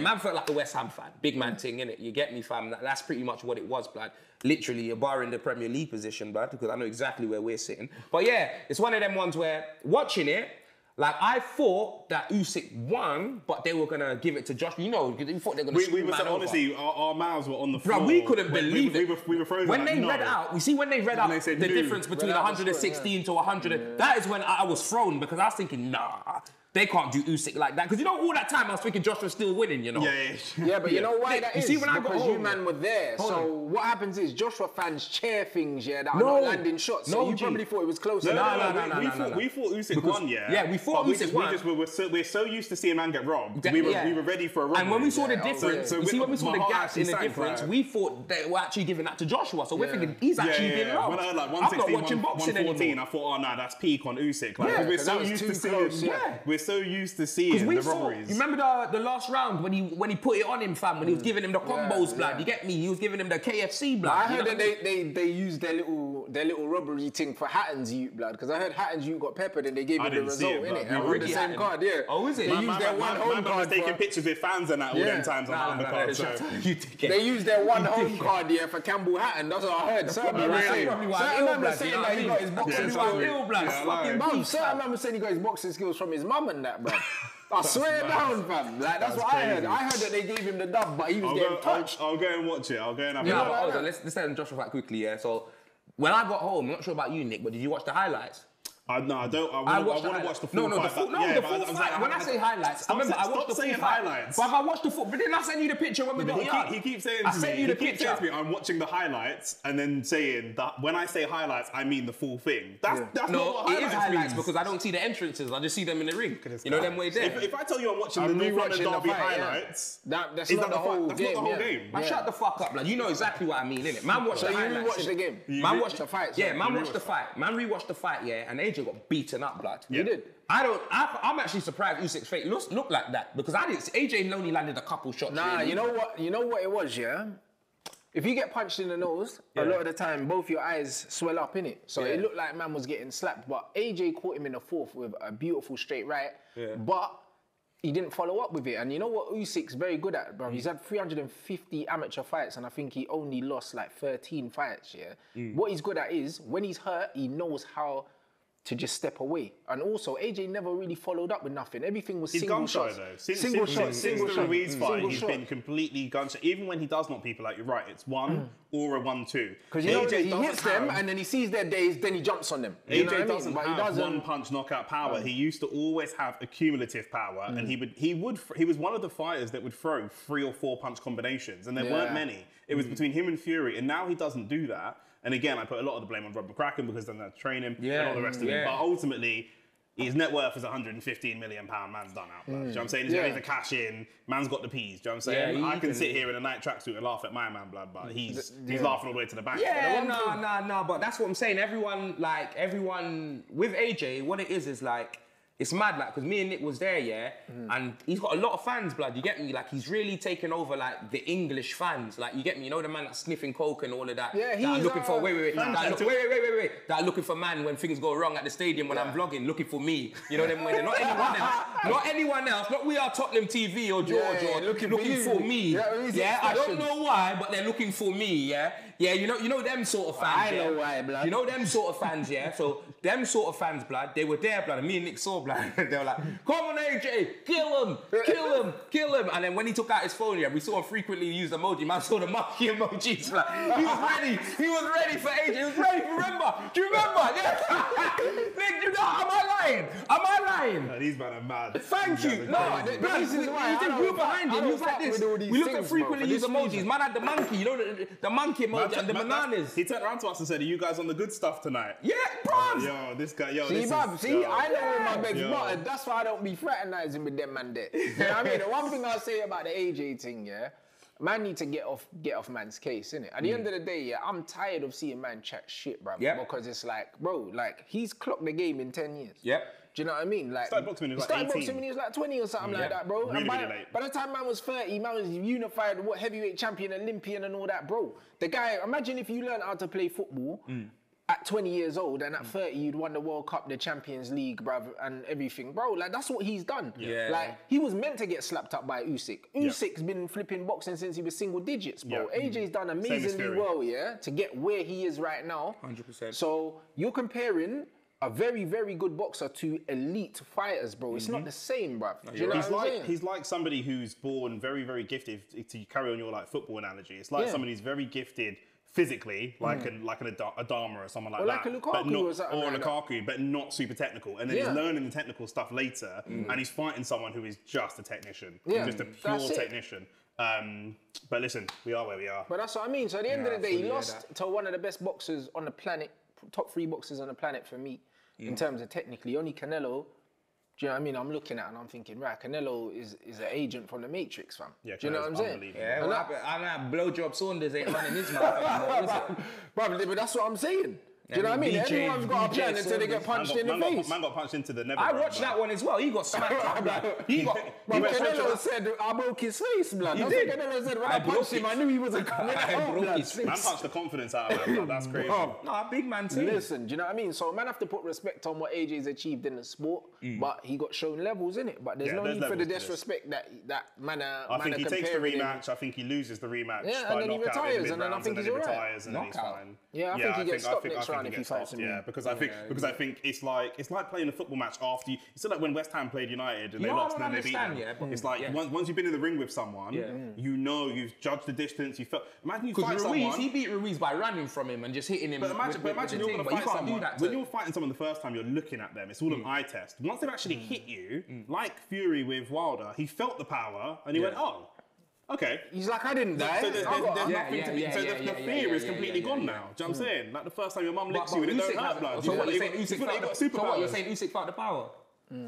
Speaker 1: man felt like a West Ham fan, big man thing, innit? You get me, fam? That's pretty much what it was, blood. Literally, a bar in the Premier League position, blood, because I know exactly where we're sitting. But yeah, it's one of them ones where watching it. Like, I thought that Usyk won, but they were going to give it to Josh. You know, we thought they were going to screw man over.
Speaker 2: Honestly, our mouths were on the floor.
Speaker 1: Bro, we couldn't believe it.
Speaker 2: We were frozen.
Speaker 1: When they read out the difference between 116 to 100, that is when I was thrown because I was thinking, nah, they can't do Usyk like that. Because you know, all that time I was thinking Josh was still winning, you know?
Speaker 3: Yeah, but you know why that is?
Speaker 1: You see, when I got home,
Speaker 3: you man were there. So what happens is Joshua fans chair things, that are not landing shots. So you probably thought it was closer.
Speaker 1: No.
Speaker 2: We thought Usyk won,
Speaker 1: Yeah, we thought Usyk won.
Speaker 2: We're so used to seeing man get robbed. We were ready for a robbery.
Speaker 1: And when we saw the difference, when we saw the gaps in the difference, we thought they were actually giving that to Joshua. So we're thinking he's actually being robbed.
Speaker 2: When I heard like 116, 114, I thought, oh no, that's peak on Usyk. We're so used to seeing. We're so used to seeing the robberies.
Speaker 1: You remember the last round when he put it on him, fam, when he was giving him the combos, blood. You get me? He was giving him the KFC, blood.
Speaker 3: I heard that they used their little robbery thing for Hatton's youth, blood, because I heard Hatton's youth got peppered and they gave him the result, innit? And with the same card, yeah.
Speaker 1: Oh, is it?
Speaker 3: They used their one home card.
Speaker 2: Taking pictures with fans and that all them times on the card.
Speaker 3: They used their one home card, for Campbell Hatton. That's what I heard. Certain man was saying that he got his boxing skills. Certain man was saying he got his boxing skills from his mum and that, bro. I swear down, fam. Like, that's what I heard. I heard that they gave him the dub, but he was getting touched.
Speaker 2: I'll go and watch it. I'll go and have a
Speaker 1: look. Hold on, let's say Joshua fight quickly, yeah? So, when I got home, I'm not sure about you, Nick, but did you watch the highlights?
Speaker 2: No, I don't. I want to watch the full fight.
Speaker 1: The full fight. When I say highlights, I remember I watched the full highlights. But I watched the full. But didn't I send you the picture when we got yard?
Speaker 2: He keeps saying to me, I'm watching the highlights and then saying that when I say highlights, I mean the full thing. That's not what
Speaker 1: highlights means. Because I don't see the entrances. I just see them in the ring. You know them way there.
Speaker 2: If I tell you I'm watching the North London Derby highlights,
Speaker 3: that's not the whole
Speaker 2: game.
Speaker 1: Man, shut the fuck up, like you know exactly what I mean, innit? Man watched the highlights.
Speaker 3: So you rewatched the game.
Speaker 1: Man watched the fight. Yeah, man watched the fight. Man rewatched the fight. Yeah, and AJ got beaten up. Blood.
Speaker 3: You did.
Speaker 2: I'm
Speaker 1: actually surprised Usyk's fate looked like that because I didn't. AJ only landed a couple shots.
Speaker 3: Nah, really. You know what it was, yeah. if you get punched in the nose, a lot of the time both your eyes swell up in it. So it looked like man was getting slapped. But AJ caught him in the fourth with a beautiful straight right. Yeah. But he didn't follow up with it. And you know what Usyk's very good at, bro? He's had 350 amateur fights and I think he only lost like 13 fights, What he's good at is, when he's hurt, he knows how to just step away. And also, AJ never really followed up with nothing. Everything was single shots.
Speaker 2: Since the Ruiz fight, he's been completely gun-shy. Even when he does knock people out, you're right, it's one or a 1-2.
Speaker 3: Because you know he hits them and then he sees their days, then he jumps on them.
Speaker 2: AJ doesn't have one-punch knockout power. He used to always have accumulative power, and he was one of the fighters that would throw 3 or 4 punch combinations, and there weren't many. It was between him and Fury, and now he doesn't do that. And again, I put a lot of the blame on Rob McCracken because then they train him and all the rest of it. But ultimately, his net worth is £115 million. Man's done out. Do you know what I'm saying? He's ready to cash in. Man's got the peas. Do you know what I'm saying? I can sit here in a night tracksuit and laugh at my man, blood, but he's laughing all the way to the bank.
Speaker 1: Yeah, no. But that's what I'm saying. Everyone with AJ, what it is like, it's mad, like, because me and Nick was there, and he's got a lot of fans, blood, you get me? Like, he's really taken over, like, the English fans, like, you get me? You know the man that's sniffing coke and all of that? Yeah, he's looking for, wait, that are looking for man when things go wrong at the stadium when I'm vlogging, looking for me. You know what I mean? Not anyone else, not We Are Tottenham TV or George or looking for me. I don't know why, but they're looking for me, Yeah, you know them sort of fans. I know why, blood. You know them sort of fans, So them sort of fans, blood, they were there, blood, and me and Nick saw, blood. They were like, come on, AJ, kill him. And then when he took out his phone, we saw him frequently use emoji. Man saw the monkey emojis, blood. He was ready for AJ. He was ready for Do you remember? Yeah. Nick, am I lying?
Speaker 2: No, these men are mad.
Speaker 1: Thank you. No, we were behind him. He was like this. We looked at frequently use emojis. Man had the monkey, you know, the monkey emoji and the bananas.
Speaker 2: He turned around to us and said, are you guys on the good stuff tonight?
Speaker 1: Yeah, bro.
Speaker 2: Yo, this guy,
Speaker 3: I know where my beg's muttered. That's why I don't be fraternizing with them man there. You know what I mean? The one thing I'll say about the AJ thing, man need to get off man's case, innit? At the end of the day, I'm tired of seeing man chat shit, bro. Because it's like, bro, like, he's clocked the game in 10 years. Do you know what I mean? Like,
Speaker 2: started boxing when he was like
Speaker 3: 20 or something like that, bro.
Speaker 2: Really,
Speaker 3: and by the time man was 30, man was unified, heavyweight champion, Olympian and all that, bro. The guy, imagine if you learned how to play football at 20 years old and at 30 you'd won the World Cup, the Champions League, bruv, and everything. Bro, like, that's what he's done. Like, he was meant to get slapped up by Usyk. Usyk's been flipping boxing since he was single digits, bro. AJ's done amazingly well, to get where he is right now.
Speaker 1: 100%.
Speaker 3: So, you're comparing a very, very good boxer to elite fighters, bro. It's not the same, bruv. Do you know what I'm saying?
Speaker 2: He's like somebody who's born very, very gifted, to carry on your, like, football analogy. It's like somebody who's very gifted physically, like a Adama or someone like that.
Speaker 3: Like a Lukaku
Speaker 2: or a Lukaku, but not super technical. And then he's learning the technical stuff later, and he's fighting someone who is just a technician, just a pure technician. But listen, we are where we are.
Speaker 3: But that's what I mean. So at the end of the day, he lost to one of the best boxers on the planet, top 3 boxers on the planet for me, in terms of technically. Only Canelo. Do you know what I mean? I'm looking at it and I'm thinking, right, Canelo is an agent from the Matrix, fam.
Speaker 2: Yeah,
Speaker 3: do you know what I'm saying?
Speaker 1: Yeah, and that blowjob Saunders ain't running his mouth anymore, is it?
Speaker 3: But that's what I'm saying. Do you know what I mean? Everyone's got a plan until they get punched in the face.
Speaker 2: Man got punched into the never.
Speaker 1: I watched that one as well. He got smacked up, blood.
Speaker 3: Canelo said, I broke his face, blood. That's what Canelo said. When I punched him, I knew he wasn't coming out.
Speaker 2: Man punched the confidence out of him. That's crazy.
Speaker 1: No, a big man too.
Speaker 3: Listen, do you know what I mean? So man have to put respect on what AJ's achieved in the sport, but he got shown levels in it. But there's no need for the disrespect that man.
Speaker 2: I think he takes the rematch. I think he loses the rematch.
Speaker 3: Yeah, and then he retires, and then I think he's alright. Yeah, I think he gets stopped next round if he fights him.
Speaker 2: Yeah, because I think it's like playing a football match after you. It's like when West Ham played United and they lost and then they beat them. It's like once you've been in the ring with someone, you know you've judged the distance. You felt. Imagine you fight someone.
Speaker 1: He beat Ruiz by running from him and just hitting him.
Speaker 2: But imagine you're going to fight someone. When you're fighting someone the first time, you're looking at them. It's all an eye test. Once they've actually hit you, like Fury with Wilder, he felt the power and he went, oh. Okay.
Speaker 3: He's like, I didn't die.
Speaker 2: So there's nothing to be. So the fear is completely gone now. Do you know what I'm saying? Like the first time your mum licks you and it don't hurt blood.
Speaker 1: So what you're saying, Usyk fought the power?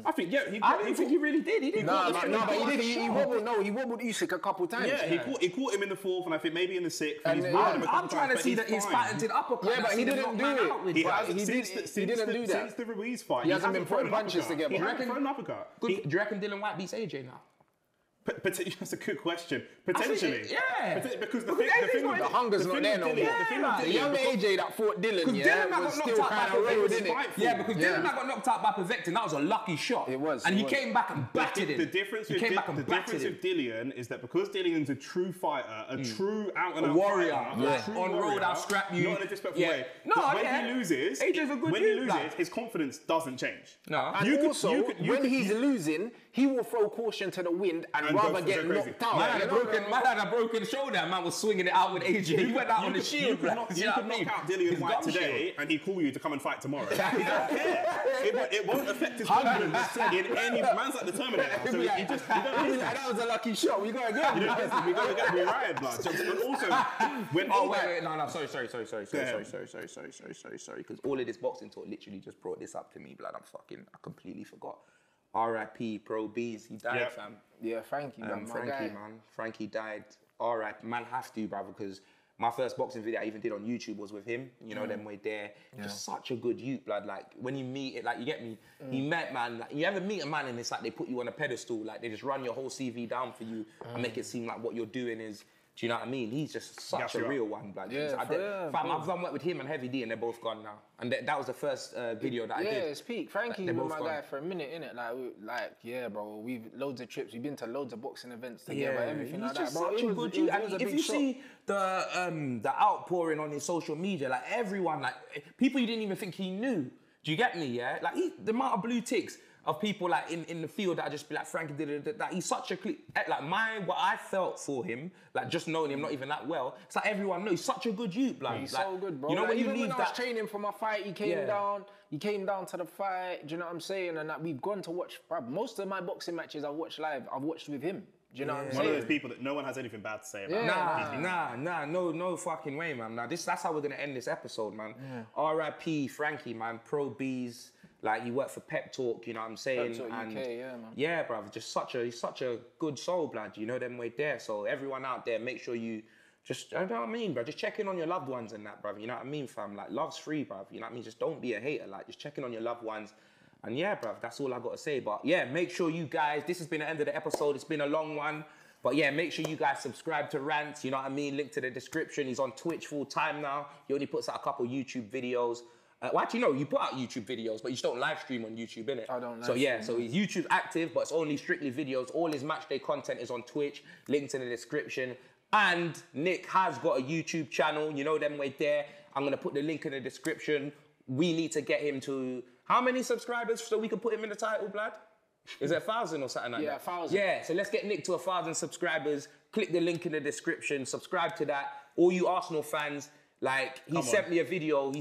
Speaker 2: I think,
Speaker 1: I think he really did. He did.
Speaker 3: No, but he did. He wobbled Usyk a couple times.
Speaker 2: Yeah, he caught him in the 4th and I think maybe in the 6th.
Speaker 1: I'm trying to see that he's patented uppercut.
Speaker 3: Yeah, but he didn't do it.
Speaker 2: He didn't do that. Since the Ruiz fight,
Speaker 3: he hasn't been putting punches together.
Speaker 1: Do you reckon Dylan White beats AJ now?
Speaker 2: That's a good question. Potentially.
Speaker 1: Yeah.
Speaker 2: Because the
Speaker 3: hunger's not there no more. The young AJ that fought Dylan, was still kind of road, innit?
Speaker 1: Yeah, because Dylan got knocked out by Perfecting. That was a lucky shot.
Speaker 3: It was.
Speaker 1: And he came back and battered him.
Speaker 2: The difference with Dillian is that because Dillian's a true fighter, a true out-and-out
Speaker 1: warrior,
Speaker 2: on
Speaker 1: road, I'll scrap you.
Speaker 2: Not in a disrespectful way.
Speaker 1: No,
Speaker 2: when he loses,
Speaker 1: AJ's a good
Speaker 2: when he loses, his confidence doesn't change.
Speaker 1: No.
Speaker 3: And also, when he's losing, he will throw caution to the wind and rather get knocked out.
Speaker 1: Man had a broken shoulder and man was swinging it out with AJ. He went out on the shield.
Speaker 2: You could knock out Dillian White today and he'd call you to come and fight tomorrow. He don't care. It won't affect his confidence in any... Man's like the Terminator. So he don't
Speaker 3: that was a lucky shot. We got to get him.
Speaker 2: We got to get Ryan, blood. But also, when...
Speaker 1: Oh, wait. No. Sorry. Because all of this boxing talk literally just brought this up to me, blood. I completely forgot. R.I.P. Pro B's. He died, fam.
Speaker 3: Yeah, Frankie, man.
Speaker 1: Frankie died. R.I.P. Man, have to, bruv, because my first boxing video I even did on YouTube was with him. You know, them way there. Just such a good youth, blood. Like, when you meet it, like, you get me? He met, man. Like, you ever meet a man and it's like they put you on a pedestal, like, they just run your whole CV down for you and make it seem like what you're doing is... Do you know what I mean? He's just such a real one, blood. I've done work with him and Heavy D, and they're both gone now. And that was the first video that I did.
Speaker 3: Yeah, it's peak. Frankie was my guy for a minute, innit? Like, bro, we've loads of trips. We've been to loads of boxing events together, everything like that. Bro,
Speaker 1: if you see the outpouring on his social media, like everyone, like people you didn't even think he knew. Do you get me? Yeah, like the amount of blue ticks of people like in the field that I just be like, Frankie did that. He's such a like what I felt for him, like just knowing him not even that well. It's like everyone knows he's such a good youth, like
Speaker 3: he's so good, bro.
Speaker 1: You know
Speaker 3: like,
Speaker 1: when you
Speaker 3: even
Speaker 1: leave
Speaker 3: when I was training for my fight, he came down. He came down to the fight. Do you know what I'm saying? And like, we've gone to watch. Bro, most of my boxing matches I've watched live. I've watched with him. Do you know what I'm saying?
Speaker 2: One of those people that no one has anything bad to say about.
Speaker 1: Nah, no fucking way, man. Now that's how we're gonna end this episode, man. R.I.P. Frankie, man. Pro B's. Like, you work for Pep Talk, you know what I'm saying?
Speaker 3: Pep Talk UK, man.
Speaker 1: Yeah, bruv, he's such a good soul, blood. You know them way there. So everyone out there, make sure you just, you know what I mean, bruv? Just check in on your loved ones and that, bruv. You know what I mean, fam? Like, love's free, bruv. You know what I mean? Just don't be a hater. Like, just check in on your loved ones. And yeah, bruv, that's all I got to say. But yeah, make sure you guys, this has been the end of the episode. It's been a long one. But yeah, make sure you guys subscribe to Rants. You know what I mean? Link to the description. He's on Twitch full time now. He only puts out a couple YouTube videos. Well, actually, no, you put out YouTube videos, but you just don't live stream on YouTube, innit?
Speaker 3: I don't live
Speaker 1: stream. So he's YouTube active, but it's only strictly videos. All his matchday content is on Twitch, linked in the description. And Nick has got a YouTube channel, you know them way there. I'm going to put the link in the description. We need to get him to, how many subscribers so we can put him in the title, blood? Is it 1,000 or something like that?
Speaker 3: Yeah, 1,000.
Speaker 1: Yeah, so let's get Nick to 1,000 subscribers. Click the link in the description, subscribe to that. All you Arsenal fans, like, he sent me a video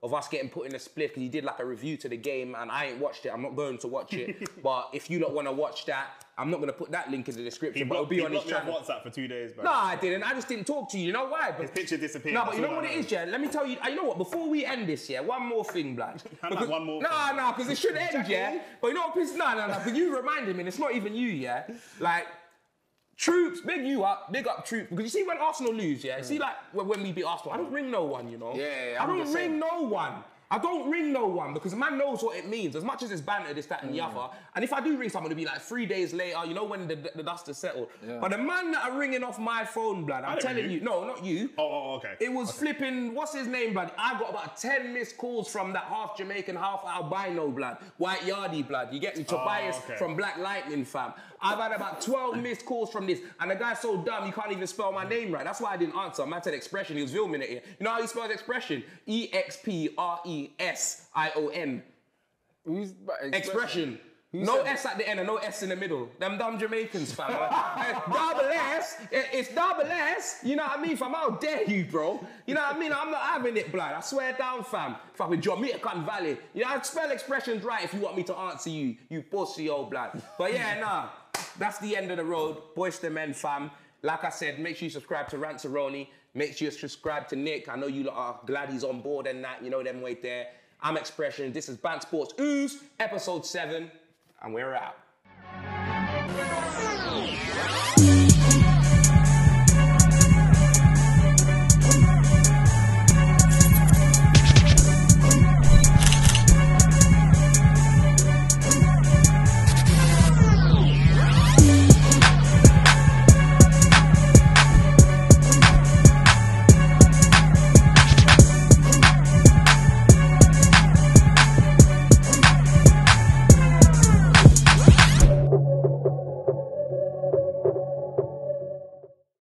Speaker 1: of us getting put in a split because he did like a review to the game and I ain't watched it. I'm not going to watch it. But if you don't want to watch that, I'm not going to put that link in the description, but it'll be on his channel.
Speaker 2: He blocked me on WhatsApp for 2 days, bro.
Speaker 1: No, I didn't. I just didn't talk to you. You know why?
Speaker 2: His picture disappeared.
Speaker 1: No, but you know what it is, yeah? Let me tell you. You know what? Before we end this, yeah, one more thing, blood.
Speaker 2: Like one more thing.
Speaker 1: No, because it should end, yeah? But you know what? No, because you reminded me, and it's not even you, yeah? Like, Troops, big up Troops. Because you see when Arsenal lose, yeah? See like when we beat Arsenal, I don't ring no one, you know?
Speaker 3: Yeah,
Speaker 1: I don't ring no one. I don't ring no one because the man knows what it means. As much as it's banter, this, that, and the other. And if I do ring someone, it'll be like 3 days later, you know, when the dust is settled. Yeah. But the man that are ringing off my phone, blood, I'm telling you. No, not you.
Speaker 2: Oh, okay.
Speaker 1: It was flipping, what's his name, blood? I got about 10 missed calls from that half Jamaican, half albino, blood. White Yardie, blood. You get me? Tobias from Black Lightning, fam. I've had about 12 missed calls from this. And the guy's so dumb, he can't even spell my name right. That's why I didn't answer. I said expression. He was filming it here. You know how he spells expression? E-X-P-R-E-S-I-O-N.
Speaker 3: Who's
Speaker 1: expression? No S at the end and no S in the middle. Them dumb Jamaicans, fam. Double S. It's double S. You know what I mean, fam? How dare you, bro? You know what I mean? I'm not having it, blood. I swear down, fam. Fucking Jamaican Valley. You know, I'd spell expressions right if you want me to answer you, you pussy old blood. But yeah, nah. That's the end of the road. Boys to men, fam. Like I said, make sure you subscribe to Rantzaroni. Make sure you subscribe to Nick. I know you lot are glad he's on board and that. You know them way there. I'm Expression. This is Bants Sports Ooze, episode 7. And we're out.